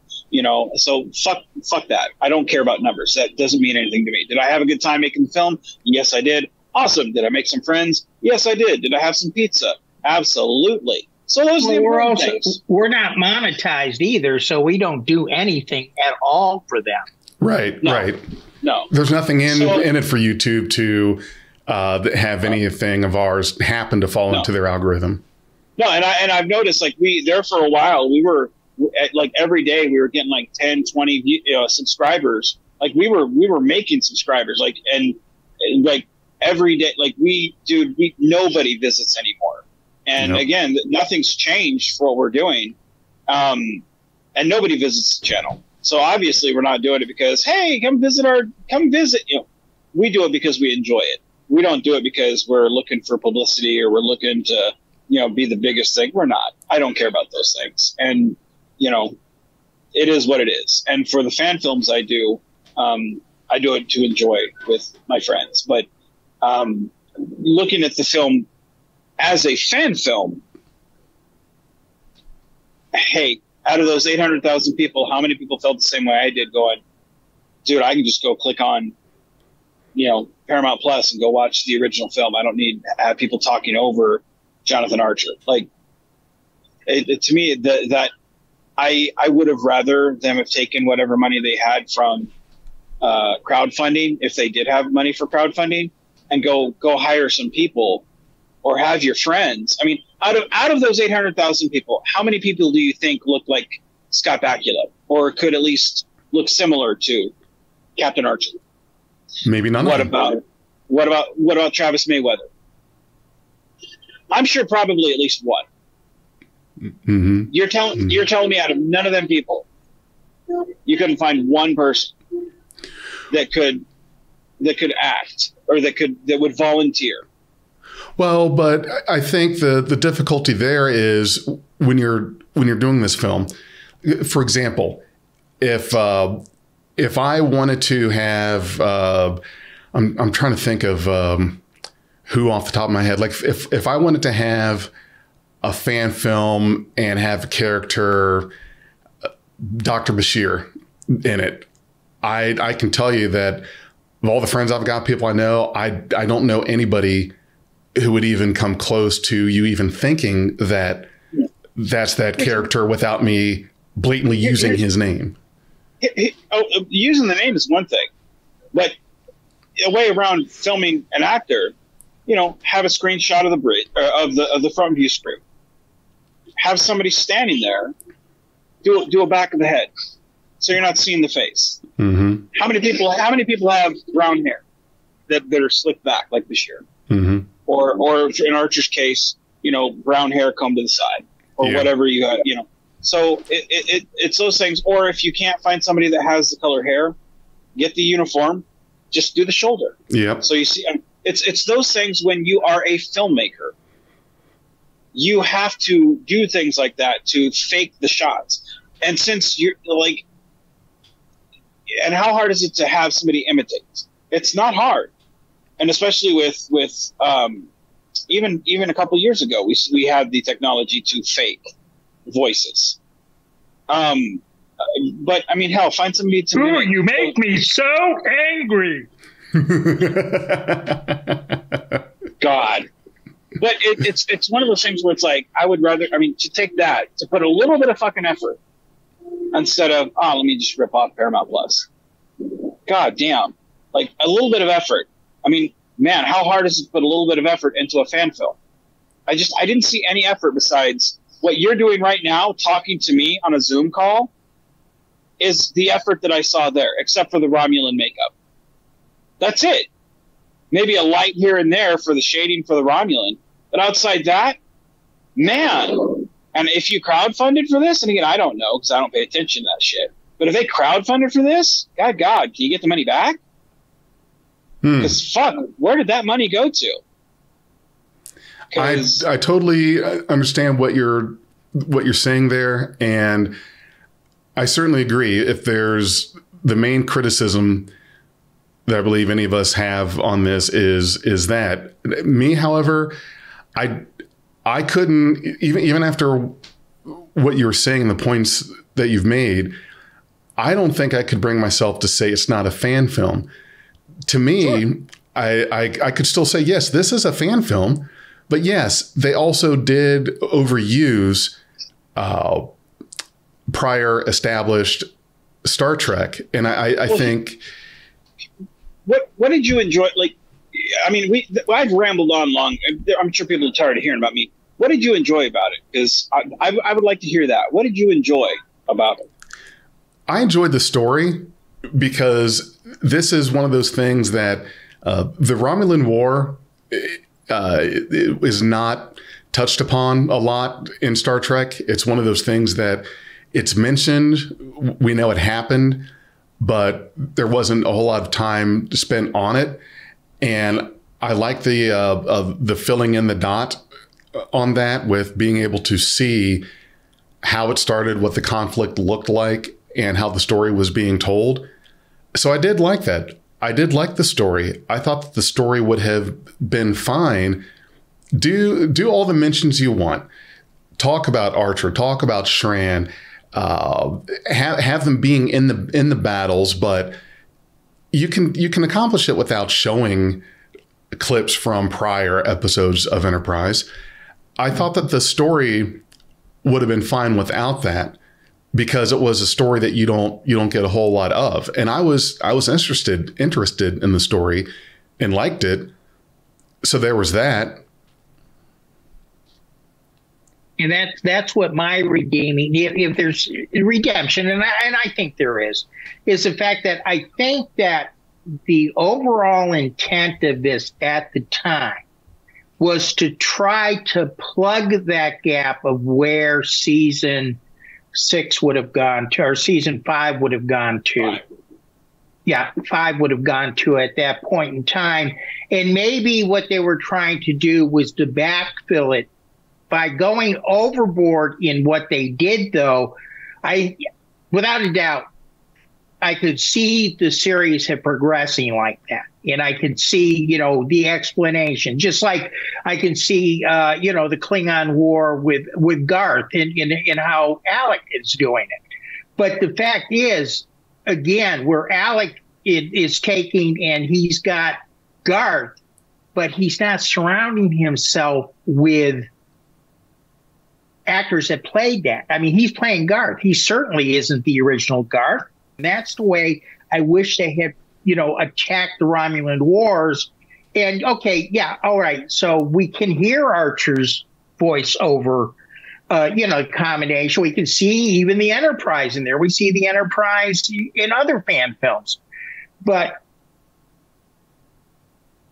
so fuck that. I don't care about numbers. That doesn't mean anything to me. Did I have a good time making the film? Yes, I did. Awesome. Did I make some friends? Yes, I did. Did I have some pizza? Absolutely. So those are the important things. We're not monetized either, so we don't do anything at all for them. Right. No. There's nothing in it for YouTube to have anything of ours happen to fall into their algorithm. No, and I've noticed like there for a while we were like every day we were getting like 10, 20 subscribers. Like we were making subscribers like and like every day like nobody visits anymore. And again, nothing's changed for what we're doing. And nobody visits the channel. So obviously we're not doing it because, hey, come visit. We do it because we enjoy it. We don't do it because we're looking for publicity or we're looking to, be the biggest thing. We're not. I don't care about those things. And, it is what it is. And for the fan films I do it to enjoy with my friends. But looking at the film as a fan film, hey, out of those 800,000 people, how many people felt the same way I did going, dude, I can just go click on, Paramount Plus and go watch the original film. I don't need to have people talking over Jonathan Archer. Like, to me, that I would have rather them have taken whatever money they had from crowdfunding, if they did have money for crowdfunding, and go hire some people or have your friends. I mean, out of those 800,000 people, how many people do you think look like Scott Bakula or could at least look similar to Captain Archer? Maybe none of them. What about Travis Mayweather? I'm sure probably at least one. Mm-hmm. You're telling me out of none of them people, you couldn't find one person that could act or that would volunteer. Well, but I think the difficulty there is when you're doing this film. For example, if I wanted to have, I'm trying to think of who off the top of my head. Like if I wanted to have a fan film and have a character, Dr. Bashir, in it, I can tell you that of all the friends I've got, people I know, I don't know anybody who would even come close to you even thinking that that's that character without me blatantly using his name. Using the name is one thing, but a way around filming an actor, have a screenshot of the bridge of the front view screen. Have somebody standing there, do a back of the head, so you're not seeing the face. Mm-hmm. How many people have brown hair that are slicked back like Bashir? Mm-hmm. Or in Archer's case, brown hair come to the side or whatever you have, So it's those things. Or if you can't find somebody that has the color hair, get the uniform, just do the shoulder. Yeah. So you see, it's those things when you are a filmmaker. You have to do things like that to fake the shots. And since you're like, and how hard is it to have somebody imitate? It's not hard. And especially with even a couple of years ago, we had the technology to fake voices. But I mean, hell, find somebody to. Ooh, you make me so angry. God, but it's one of those things where it's like I would rather. I mean, to take that to put a little bit of fucking effort instead of let me just rip off Paramount Plus. God damn, like a little bit of effort. I mean, man, how hard is it to put a little bit of effort into a fan film? I didn't see any effort besides what you're doing right now, talking to me on a Zoom call, is the effort that I saw there, except for the Romulan makeup. That's it. Maybe a light here and there for the shading for the Romulan. But outside that, man. And if you crowdfunded for this, and again, I don't know because I don't pay attention to that shit. But if they crowdfunded for this, God, can you get the money back? Because fuck, where did that money go to? I totally understand what you're saying there, and I certainly agree. If there's the main criticism that I believe any of us have on this is that me, however, I couldn't even after what you were saying, the points that you've made, I don't think I could bring myself to say it's not a fan film. To me, sure. I could still say, yes, this is a fan film, but yes, they also did overuse prior established Star Trek. And I think... What did you enjoy? Like, I mean, I've rambled on long. I'm sure people are tired of hearing about me. What did you enjoy about it? Because I would like to hear that. What did you enjoy about it? I enjoyed the story because this is one of those things that the Romulan War is not touched upon a lot in Star Trek. It's one of those things that it's mentioned. We know it happened, but there wasn't a whole lot of time spent on it. And I like the filling in the dot on that with being able to see how it started, what the conflict looked like, and how the story was being told. So I did like that. I did like the story. I thought that the story would have been fine. Do all the mentions you want. Talk about Archer. Talk about Shran. Have them being in the battles, but you can accomplish it without showing clips from prior episodes of Enterprise. I thought that the story would have been fine without that, because it was a story that you don't get a whole lot of. And I was interested in the story and liked it. So there was that. And that's what my redeeming, if there's redemption, and I think there is the fact that I think that the overall intent of this at the time was to try to plug that gap of where season 6 would have gone to, or season 5 would have gone to. Yeah, 5 would have gone to at that point in time. And maybe what they were trying to do was to backfill it by going overboard in what they did, though. Without a doubt, I could see the series had progressing like that. And I could see, the explanation, just like I can see, the Klingon War with Garth and how Alec is doing it. But the fact is, again, where Alec is taking, and he's got Garth, but he's not surrounding himself with actors that played that. I mean, he's playing Garth. He certainly isn't the original Garth. And that's the way I wish they had, attacked the Romulan Wars. And, okay, yeah, all right, so we can hear Archer's voice over combination. We can see even the Enterprise in there. We see the Enterprise in other fan films. But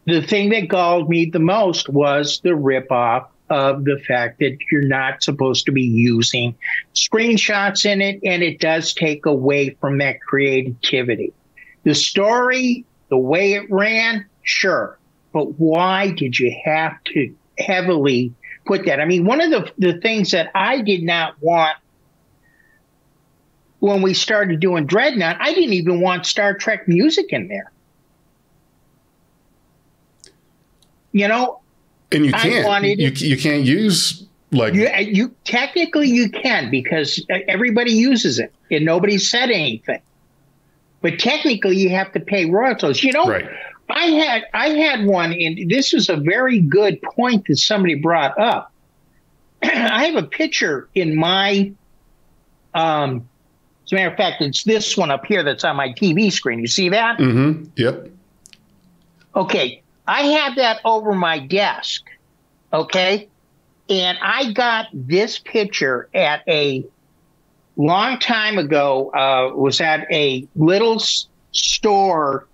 the thing that galled me the most was the ripoff of the fact that you're not supposed to be using screenshots in it, and it does take away from that creativity. The story, the way it ran, sure. But why did you have to heavily put that? I mean, one of the things that I did not want when we started doing Dreadnought, I didn't even want Star Trek music in there. And you can't. You can't use you technically you can, because everybody uses it and nobody said anything. But technically, you have to pay royalties. Right. I had one, and this is a very good point that somebody brought up. I have a picture in my, as a matter of fact, it's this one up here that's on my TV screen. You see that? Mm-hmm. Yep. Okay. I have that over my desk. Okay. And I got this picture at a long time ago, was at a little store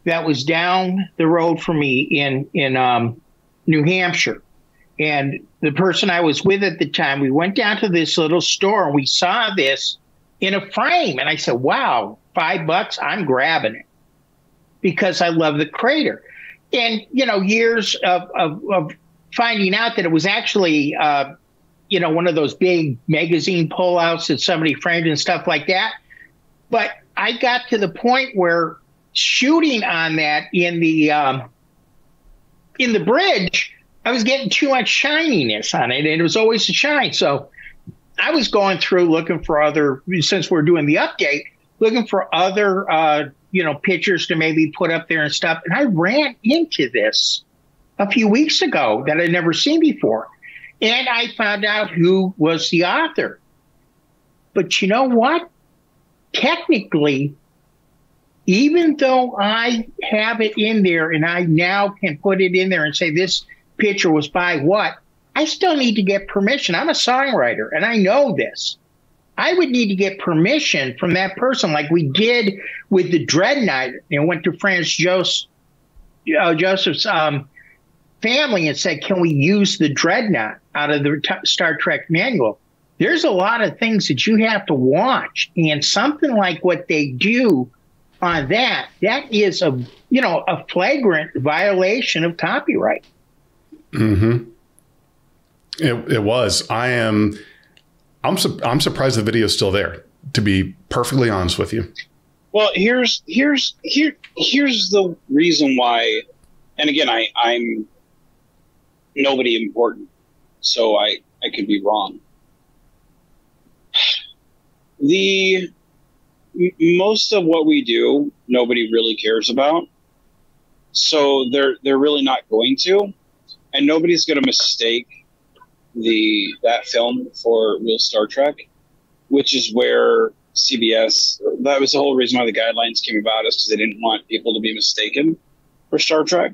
that was down the road from me in New Hampshire. And the person I was with at the time, we went down to this little store and we saw this in a frame. And I said, wow, $5, I'm grabbing it, because I love the crater. And, years of finding out that it was actually, one of those big magazine pullouts that somebody framed and stuff like that. But I got to the point where shooting on that in the bridge, I was getting too much shininess on it, and it was always a shine. So I was going through looking for other, since we're doing the update, looking for other, pictures to maybe put up there and stuff. And I ran into this a few weeks ago that I'd never seen before. And I found out who was the author. But you know what? Technically, even though I have it in there and I now can put it in there and say this picture was by what, I still need to get permission. I'm a songwriter, and I know this. I would need to get permission from that person, like we did with the Dreadnought, and went to Franz Joseph's family and said, can we use the Dreadnought out of the Star Trek manual? There's a lot of things that you have to watch, and something like what they do on that is a flagrant violation of copyright. Mm-hmm. It was. I'm surprised the video's still there, to be perfectly honest with you. Well, here's the reason why, and again, I'm nobody important, so I could be wrong. Most of what we do, nobody really cares about, so they're really not going to, and nobody's going to mistake that film for real Star Trek, which is where CBS, that was the whole reason why the guidelines came about, is because they didn't want people to be mistaken for Star Trek.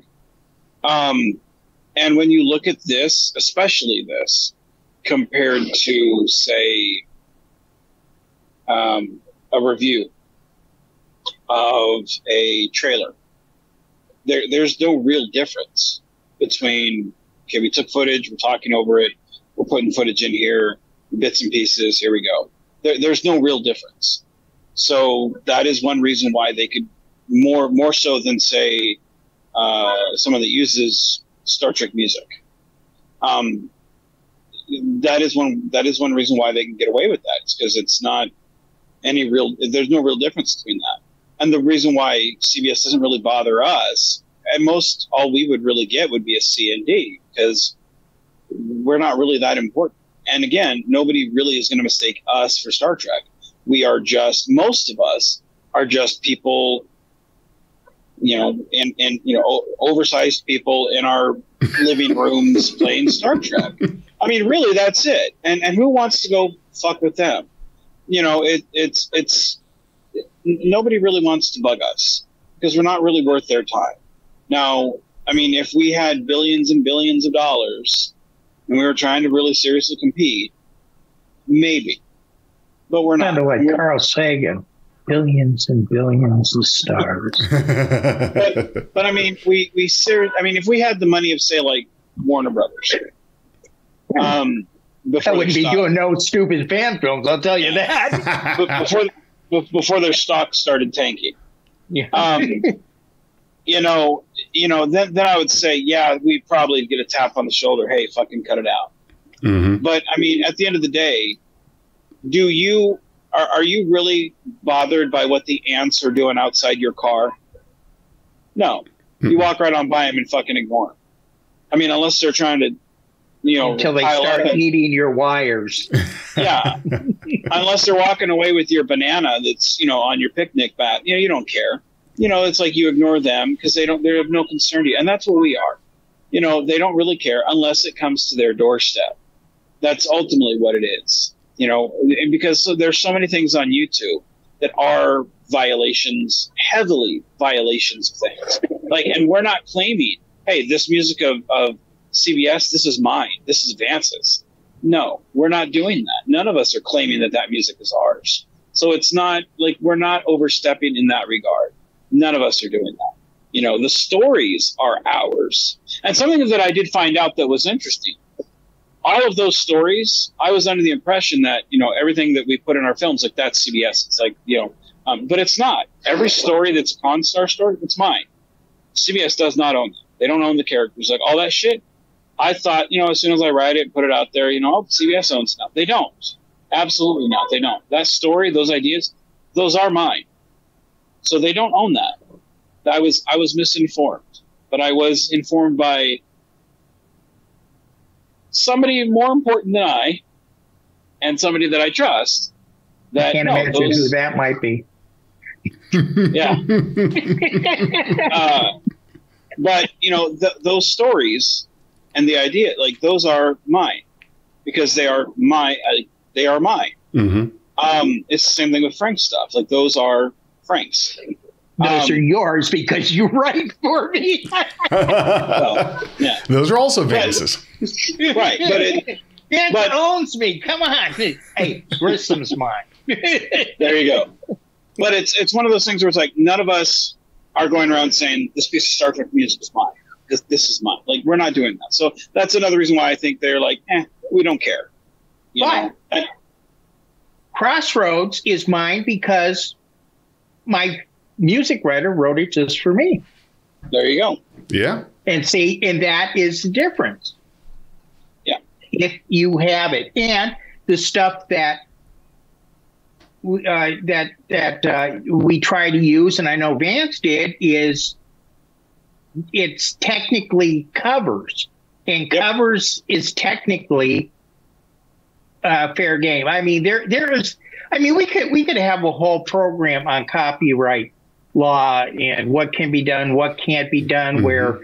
And when you look at this, especially this, compared to, say, a review of a trailer, there's no real difference between Okay, we took footage. We're talking over it. We're putting footage in here, bits and pieces. Here we go. There's no real difference. So that is one reason why they could more so than say someone that uses Star Trek music. That is one reason why they can get away with that. It's because it's not there's no real difference between that. And the reason why CBS doesn't really bother us, at most, all we would really get would be a C and D, because we're not really that important. And again, nobody really is going to mistake us for Star Trek. Most of us are just people, oversized people in our living rooms playing Star Trek. I mean, really, that's it. And who wants to go fuck with them? It's nobody really wants to bug us because we're not really worth their time. Now, I mean, if we had billions and billions of dollars and we were trying to really seriously compete, maybe. But we're not. Kind of like Carl Sagan, billions and billions of stars. but I mean, if we had the money of, say, like Warner Brothers, I wouldn't be doing no stupid fan films, I'll tell you that. before their stock started tanking. Yeah. Then I would say, yeah, we'd probably get a tap on the shoulder. Hey, fucking cut it out. Mm-hmm. But I mean, at the end of the day, are you really bothered by what the ants are doing outside your car? No. Mm-hmm. You walk right on by them and fucking ignore them. I mean, unless they're trying to, until they start eating your wires. Yeah. Unless they're walking away with your banana that's, on your picnic mat, you don't care. It's like you ignore them because they have no concern to you. And that's what we are. They don't really care unless it comes to their doorstep. That's ultimately what it is. Because there's so many things on YouTube that are heavily violations of things. And we're not claiming, hey, this music of CBS, this is mine. This is Vance's. No, we're not doing that. None of us are claiming that music is ours. So it's not like we're not overstepping in that regard. None of us are doing that. The stories are ours. And something that I did find out that was interesting, all of those stories, I was under the impression that, everything that we put in our films, like that's CBS. It's like, but it's not. Every story that's a Constar story, it's mine. CBS does not own them. They don't own the characters. Like all that shit. I thought, as soon as I write it and put it out there, CBS owns now. They don't. Absolutely not. They don't. That story, those ideas, those are mine. So they don't own that. I was misinformed, but I was informed by somebody more important than I, and somebody that I trust. That I can't imagine who that might be. Yeah. But those stories and the idea, like those are mine because they are mine. Mm-hmm. It's the same thing with Frank's stuff. Like those are Frank's. Those are yours because you write for me. Well, yeah. Those are also Vance's. Right. Vance owns me. Come on. Hey, Grissom's mine. There you go. But it's one of those things where it's like none of us are going around saying this piece of Star Trek music is mine. This is mine. Like we're not doing that. So that's another reason why I think they're like, we don't care. Crossroads is mine because my music writer wrote it just for me. There you go. Yeah. And that is the difference. Yeah. If you have it. And the stuff that we try to use, and I know Vance did, is it's technically covers. And covers is technically fair game. I mean, we could have a whole program on copyright law and what can be done, what can't be done, mm-hmm. where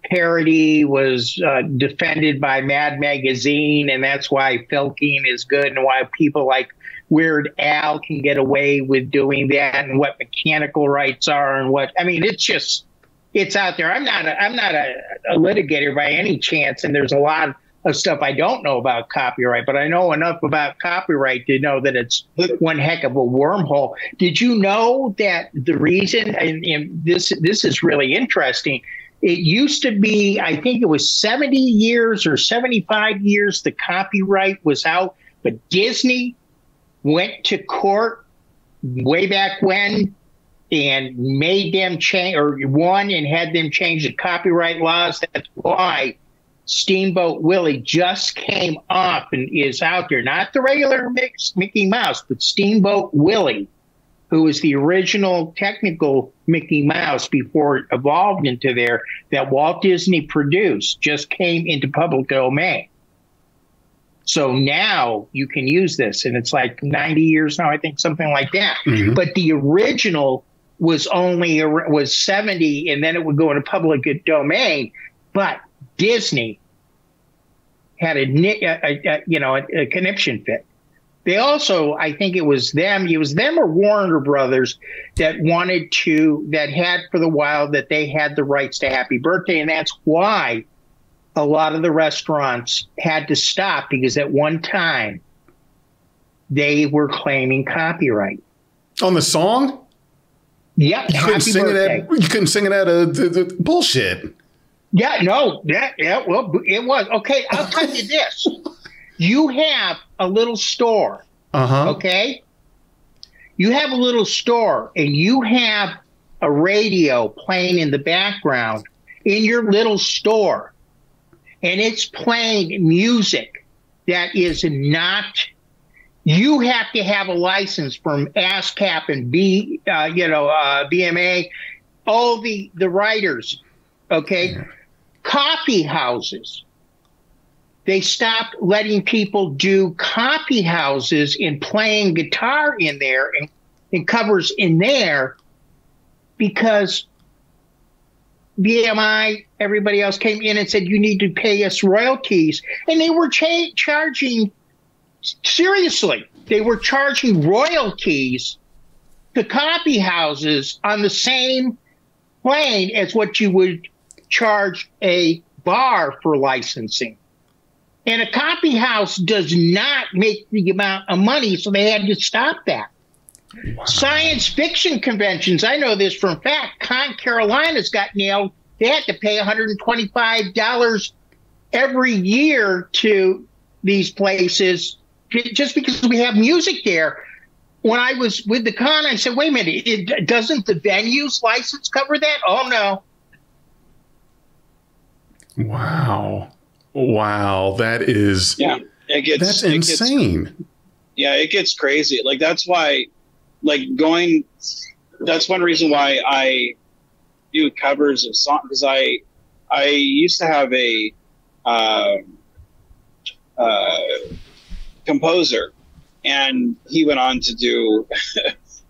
parody was defended by Mad Magazine, and that's why Filking is good, and why people like Weird Al can get away with doing that, and what mechanical rights are, and what, I mean, it's out there. I'm not a litigator by any chance, and there's a lot of stuff I don't know about copyright, but I know enough about copyright to know that it's one heck of a wormhole. Did you know that the reason, and this is really interesting, It used to be, I think it was 70 years or 75 years the copyright was out, but Disney went to court way back when and made them change, or won and had them change the copyright laws. That's why Steamboat Willie just came off and is out there. Not the regular Mickey Mouse, but Steamboat Willie, who was the original technical Mickey Mouse before it evolved into there, that Walt Disney produced, just came into public domain. So now you can use this, and it's like 90 years now, I think, something like that. Mm-hmm. But the original was 70, and then it would go into public domain. But Disney had a conniption fit. They also, I think it was them or Warner Brothers that had for the while that they had the rights to Happy Birthday. And that's why a lot of the restaurants had to stop, because at one time they were claiming copyright. On the song? Yeah. You couldn't sing it at the bullshit. Yeah, no. Well, it was. Okay, I'll tell you this. You have a little store, okay? You have a little store, and you have a radio playing in the background in your little store, and it's playing music that is not. You have to have a license from ASCAP and BMA, all the writers, okay? Yeah. Coffee houses. They stopped letting people do coffee houses and playing guitar in there and covers in there, because BMI, everybody else came in and said, you need to pay us royalties. And they were charging, seriously, they were charging royalties to coffee houses on the same plane as what you would charge a bar for licensing. And a coffee house does not make the amount of money, so they had to stop that. Wow. Science fiction conventions, I know this from fact, Carolina's got nailed. They had to pay $125 every year to these places just because we have music there. When I was with the con, I said, wait a minute, doesn't the venue's license cover that? Oh, no. Wow, that is that's insane. It gets crazy. Like that's why, that's one reason why I do covers of songs, because I used to have a composer, and he went on to do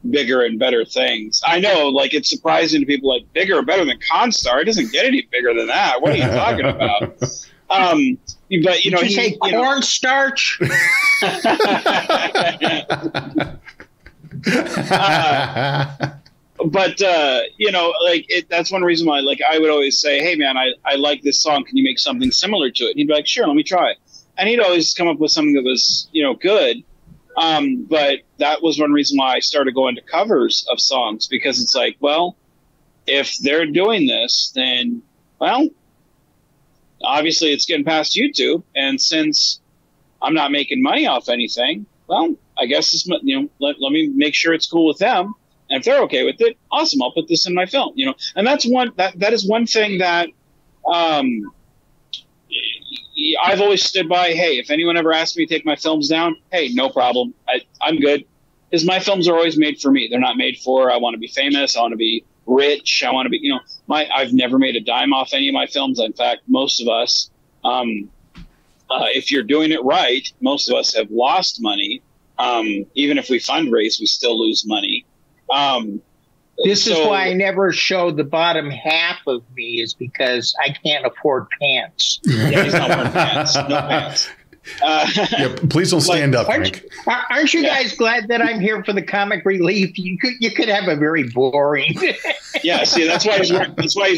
bigger and better things. I know, like, it's surprising to people, like, bigger or better than Constar. It doesn't get any bigger than that. What are you talking about? But you know, he say cornstarch. But you know, like that's one reason why, like, I would always say, "Hey, man, I like this song. Can you make something similar to it?" And he'd be like, "Sure, let me try." And he'd always come up with something that was, you know, good. But that was one reason why I started going to covers of songs, because it's like, well, if they're doing this, then, well, obviously it's getting past YouTube. And since I'm not making money off anything, well, I guess it's, you know, let me make sure it's cool with them. And if they're okay with it, awesome, I'll put this in my film, you know. And that's one, that is one thing that I've always stood by. Hey, if anyone ever asks me to take my films down, hey, no problem. I'm good. Because my films are always made for me. They're not made for, I want to be famous, I want to be rich, I want to be, you know, I've never made a dime off any of my films. In fact, most of us, if you're doing it right, most of us have lost money. Even if we fundraise, we still lose money. This is why I never show the bottom half of me, is because I can't afford pants. Yeah, he's not wearing pants. No pants. Yeah, please don't stand up, Frank. Aren't you guys glad that I'm here for the comic relief? You could have a very boring. Yeah, see, that's why he's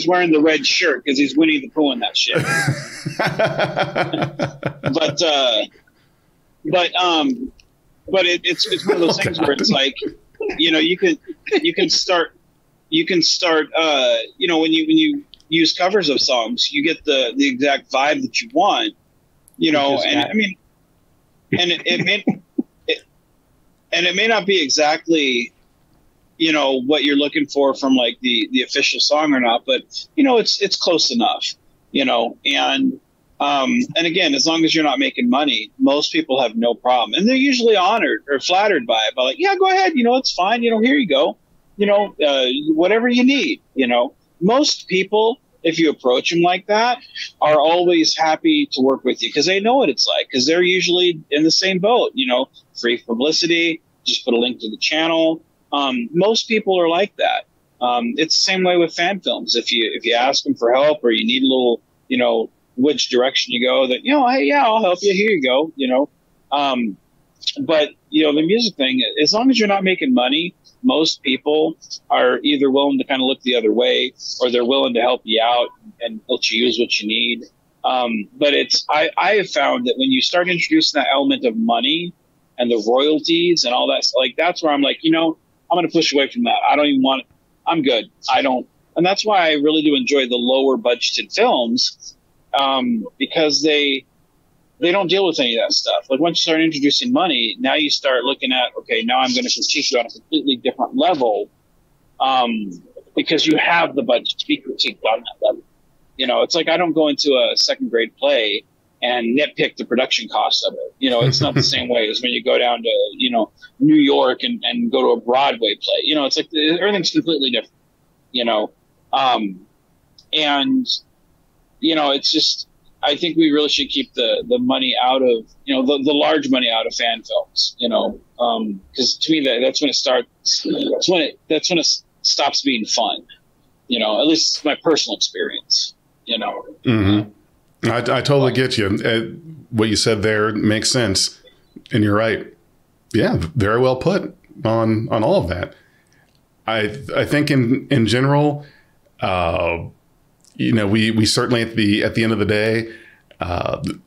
wearing the red shirt, because he's Winnie the Pooh in that shit. But it's one of those things where it's like, you know, you can start, you know, when you use covers of songs, you get the exact vibe that you want, you know. And I mean, and it may not be exactly, you know, what you're looking for from like the official song or not, but you know, it's close enough, you know. And again, as long as you're not making money, most people have no problem, and they're usually honored or flattered by it. By like, yeah, go ahead, you know, it's fine, you know, here you go, you know, whatever you need, you know. Most people, if you approach them like that, are always happy to work with you because they know what it's like, because they're usually in the same boat, you know, free publicity, just put a link to the channel. Most people are like that. It's the same way with fan films. If you ask them for help or you need a little, you know, which direction you go, that, you know, hey, yeah, I'll help you. Here you go, you know. But, you know, the music thing, as long as you're not making money, most people are either willing to kind of look the other way or they're willing to help you out and let you use what you need. But I have found that when you start introducing that element of money and the royalties and all that, like, that's where I'm like, you know, I'm going to push away from that. I don't even want it. I'm good. I don't. And that's why I really do enjoy the lower budgeted films, because they don't deal with any of that stuff. Like, once you start introducing money, now you start looking at, okay, now I'm going to critique you on a completely different level, because you have the budget to be critiqued on that level. You know, it's like I don't go into a second grade play and nitpick the production costs of it. You know, it's not the same way as when you go down to, you know, New York and go to a Broadway play. You know, it's like everything's completely different, you know. And, you know, it's just, I think we really should keep the money out of, you know, the large money out of fan films, you know, because to me that's when it starts, that's when it stops being fun, you know, at least my personal experience, you know. Mm-hmm. I totally get you. What you said there makes sense, and you're right. Yeah, very well put on all of that. I think in general, you know, we certainly at the end of the day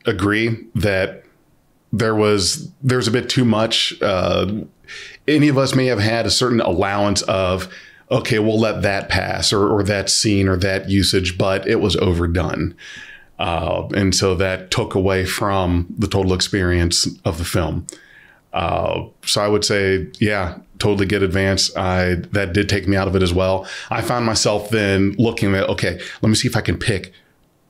agree that there's a bit too much. Any of us may have had a certain allowance of, okay, we'll let that pass, or that scene or that usage, but it was overdone. And so that took away from the total experience of the film. So I would say, yeah, totally get Advance. That did take me out of it as well. I found myself then looking at, okay, let me see if I can pick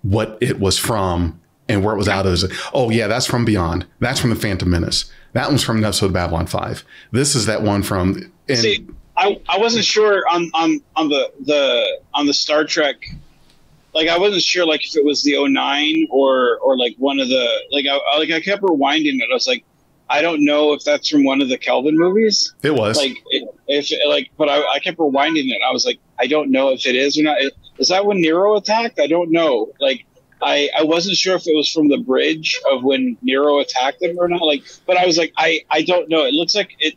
what it was from and where it was out of. Oh yeah, that's from Beyond. That's from The Phantom Menace. That one's from an episode of Babylon 5. This is that one from. See, I wasn't sure on the Star Trek. Like, I wasn't sure, like, if it was the 09 or like one of the, like, I kept rewinding it. I was like, I don't know if that's from one of the Kelvin movies. It was. Like, but I kept rewinding it. I was like, I don't know if it is or not. Is that when Nero attacked? I don't know. Like, I wasn't sure if it was from the bridge of when Nero attacked him or not. Like, but I was like, I don't know. It looks like it,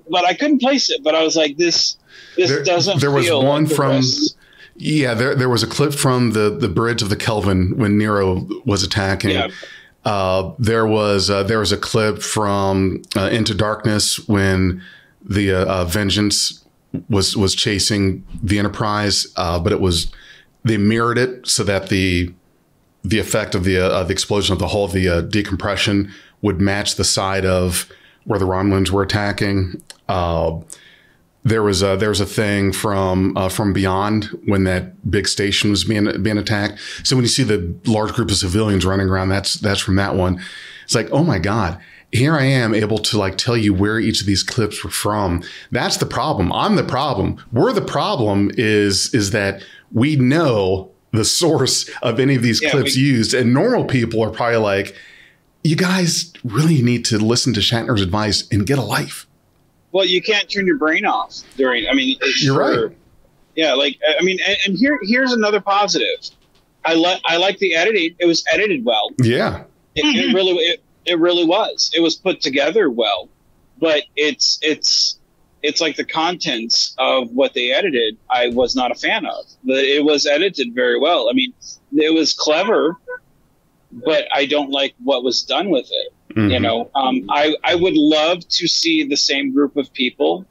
but I couldn't place it. But I was like, this doesn't. There was feel one like from. rest. Yeah, there was a clip from the bridge of the Kelvin when Nero was attacking. Yeah. There was a clip from Into Darkness when the Vengeance was chasing the Enterprise, but they mirrored it so that the effect of the explosion of the hull, the decompression, would match the side of where the Romulans were attacking. There was a thing from Beyond when that big station was being attacked. So when you see the large group of civilians running around, that's from that one. It's like, oh my God, here I am able to like tell you where each of these clips were from. That's the problem. I'm the problem. We're the problem is that we know the source of any of these clips used, and normal people are probably like, you guys really need to listen to Shatner's advice and get a life. Well, you can't turn your brain off during. I mean, you're right. Yeah, like, I mean, and here's another positive. I like the editing. It was edited well. Yeah, it really was. It was put together well, but it's like the contents of what they edited, I was not a fan of. But it was edited very well. I mean, it was clever, but I don't like what was done with it. Mm-hmm. You know, I would love to see the same group of people,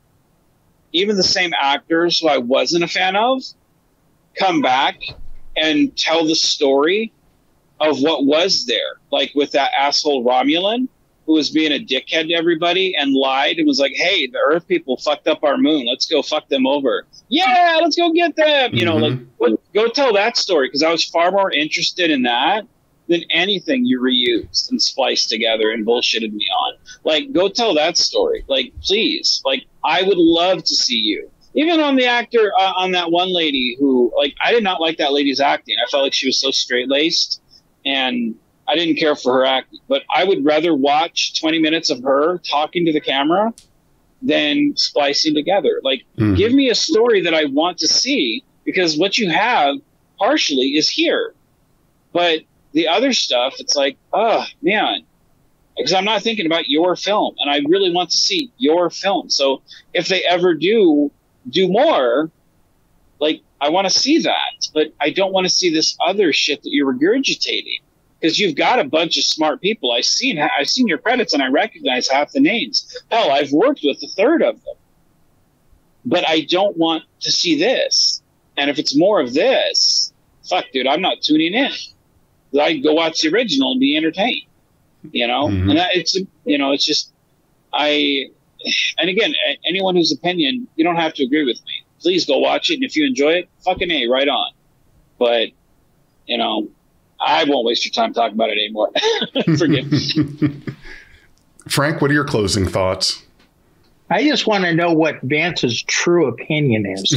even the same actors who I wasn't a fan of, come back and tell the story of what was there, like with that asshole Romulan who was being a dickhead to everybody and lied and was like, hey, the Earth people fucked up our moon. Let's go fuck them over. Yeah, let's go get them. You know, like, go tell that story, because I was far more interested in that than anything you reused and spliced together and bullshitted me on. Like, go tell that story. Like, please. Like, I would love to see you. Even on the actor, on that one lady who, like, I did not like that lady's acting. I felt like she was so straight-laced, and I didn't care for her acting. But I would rather watch 20 minutes of her talking to the camera than splicing together. Like, give me a story that I want to see, because what you have partially is here. But the other stuff, it's like, oh, man, because I'm not thinking about your film, and I really want to see your film. So if they ever do more, like, I want to see that, but I don't want to see this other shit that you're regurgitating, because you've got a bunch of smart people. I've seen your credits and I recognize half the names. Hell, I've worked with a third of them, but I don't want to see this. And if it's more of this, fuck, dude, I'm not tuning in. I'd go watch the original and be entertained, you know? And that, it's just, and again, anyone whose opinion, you don't have to agree with me. Please go watch it. And if you enjoy it, fucking A, right on. But, you know, I won't waste your time talking about it anymore. Forgive me. Frank, what are your closing thoughts? I just want to know what Vance's true opinion is.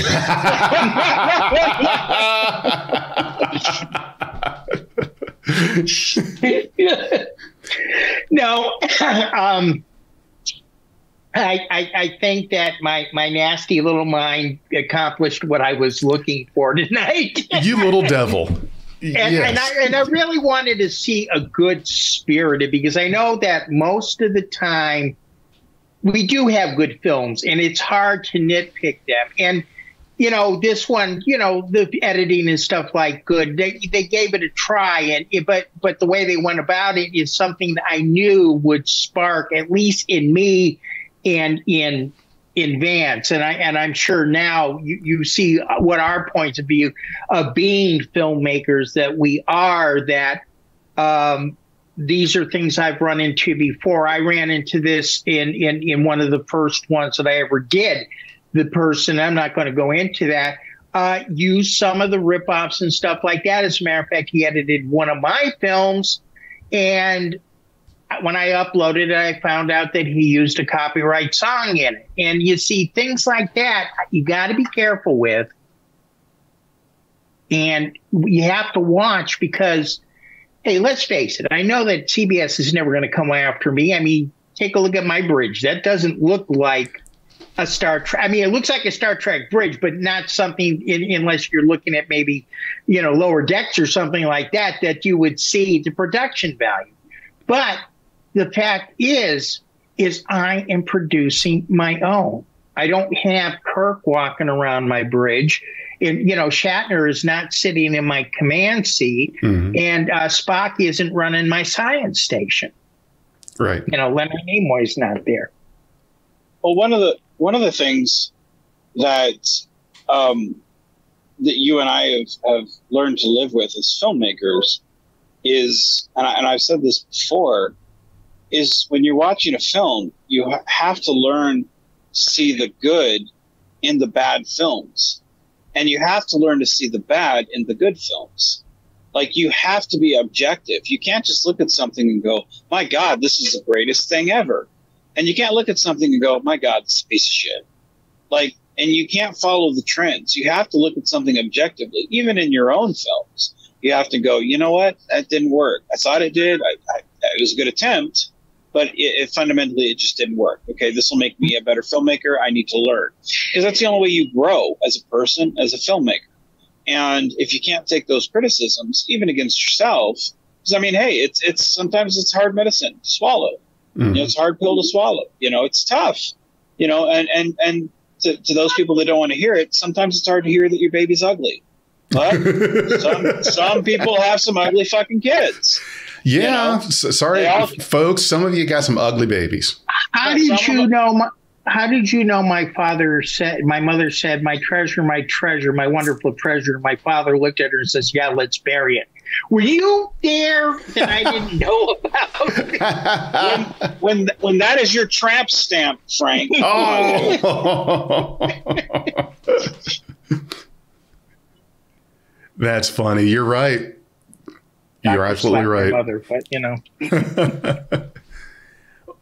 No, I think that my nasty little mind accomplished what I was looking for tonight. You little devil. And I really wanted to see a good Spirited, because I know that most of the time we do have good films and it's hard to nitpick them. And, you know, this one, you know, the editing and stuff like good, they gave it a try, but the way they went about it is something that I knew would spark, at least in me and in Vance, and I'm sure now you see what our points of view of being filmmakers that we are, that these are things I've run into before. I ran into this in one of the first ones that I ever did. The person, I'm not going to go into that, used some of the ripoffs and stuff like that. As a matter of fact, he edited one of my films, and when I uploaded it, I found out that he used a copyright song in it. And you see, things like that, you got to be careful with. And you have to watch, because, hey, let's face it, I know that CBS is never going to come after me. I mean, take a look at my bridge. That doesn't look like a Star Trek. I mean, it looks like a Star Trek bridge, but not something, unless you're looking at maybe, you know, Lower Decks or something like that, that you would see the production value. But the fact is I am producing my own. I don't have Kirk walking around my bridge. And, you know, Shatner is not sitting in my command seat, and Spock isn't running my science station. Right. You know, Leonard Nimoy's not there. Well, one of the things that that you and I have learned to live with as filmmakers is, and I've said this before, is when you're watching a film, you have to learn to see the good in the bad films. And you have to learn to see the bad in the good films. Like, you have to be objective. You can't just look at something and go, my God, this is the greatest thing ever. And you can't look at something and go, my God, this is a piece of shit. Like, and you can't follow the trends. You have to look at something objectively, even in your own films. You have to go, you know what? That didn't work. I thought it did. It was a good attempt, but fundamentally it just didn't work. Okay, this will make me a better filmmaker. I need to learn, because that's the only way you grow as a person, as a filmmaker. And if you can't take those criticisms, even against yourself, because I mean, hey, it's sometimes it's hard medicine to swallow. You know, it's a hard pill to swallow. You know, it's tough. You know, and to those people that don't want to hear it, sometimes it's hard to hear that your baby's ugly. But some people have some ugly fucking kids. Yeah, you know? sorry, folks. Some of you got some ugly babies. How did you know? how did you know my mother said, my treasure, my wonderful treasure? My father looked at her and says, yeah, let's bury it. Were you there that I didn't know about? when that is your tramp stamp, Frank. Oh. That's funny. You're right. You're absolutely right. Mother, but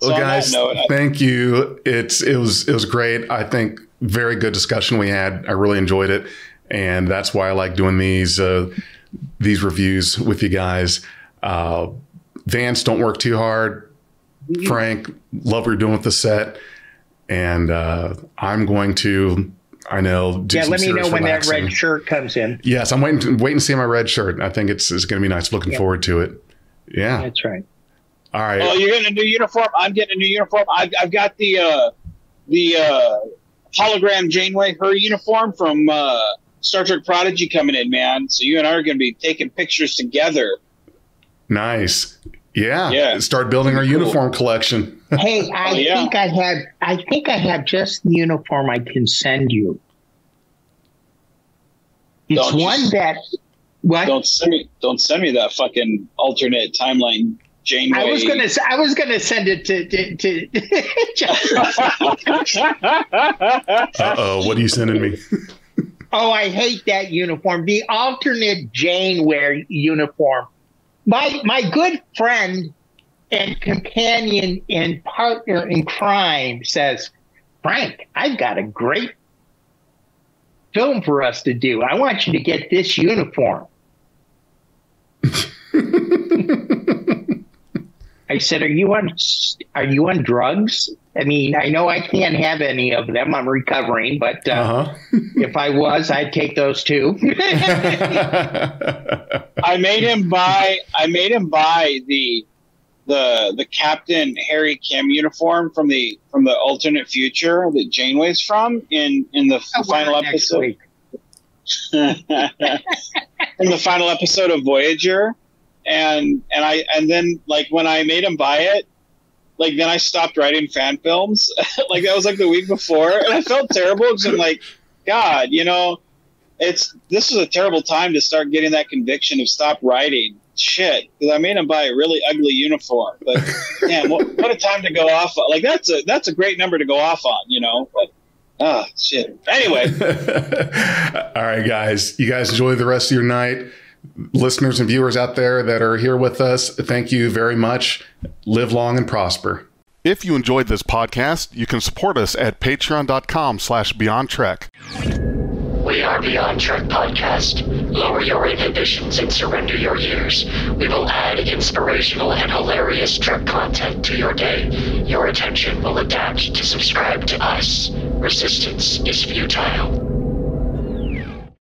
Well, guys, thank you. It was great. I think very good discussion we had. I really enjoyed it, and that's why I like doing these reviews with you guys. Vance, don't work too hard. Frank, love what you're doing with the set, and I'm going to. I know. Do some let me know when relaxing. that red shirt comes in. Yes, I'm waiting to see my red shirt. I think it's going to be nice. Looking forward to it. Yeah, that's right. All right. Well, you're getting a new uniform. I'm getting a new uniform. I've got the hologram Janeway, her uniform from Star Trek Prodigy coming in, man. So you and I are going to be taking pictures together. Nice. Yeah. Start building our uniform collection. Hey, I think I have just the uniform I can send you. It's what? Don't send me that fucking alternate timeline Janeway. I was gonna send it to Uh-oh, what are you sending me? Oh, I hate that uniform. The alternate Janeway uniform. My good friend and companion and partner in crime says, Frank, I've got a great film for us to do. I want you to get this uniform. I said, are you on drugs? I mean, I know I can't have any of them. I'm recovering, but if I was, I'd take those too. I made him buy the Captain Harry Kim uniform from the alternate future that Janeway's from in the final episode. In the final episode of Voyager. And then like when I made him buy it, like then I stopped writing fan films. Like that was like the week before, and I felt terrible because I'm like, God, this is a terrible time to start getting that conviction of stop writing shit, because I made him buy a really ugly uniform. But man, what a time to go off on. Like that's a great number to go off on, but shit. Anyway. All right, guys. You guys enjoy the rest of your night. Listeners and viewers out there that are here with us, thank you very much. Live long and prosper. If you enjoyed this podcast, you can support us at patreon.com/BeyondTrek. We are Beyond Trek Podcast. Lower your inhibitions and surrender your years. We will add inspirational and hilarious Trek content to your day. Your attention will adapt to subscribe to us. Resistance is futile.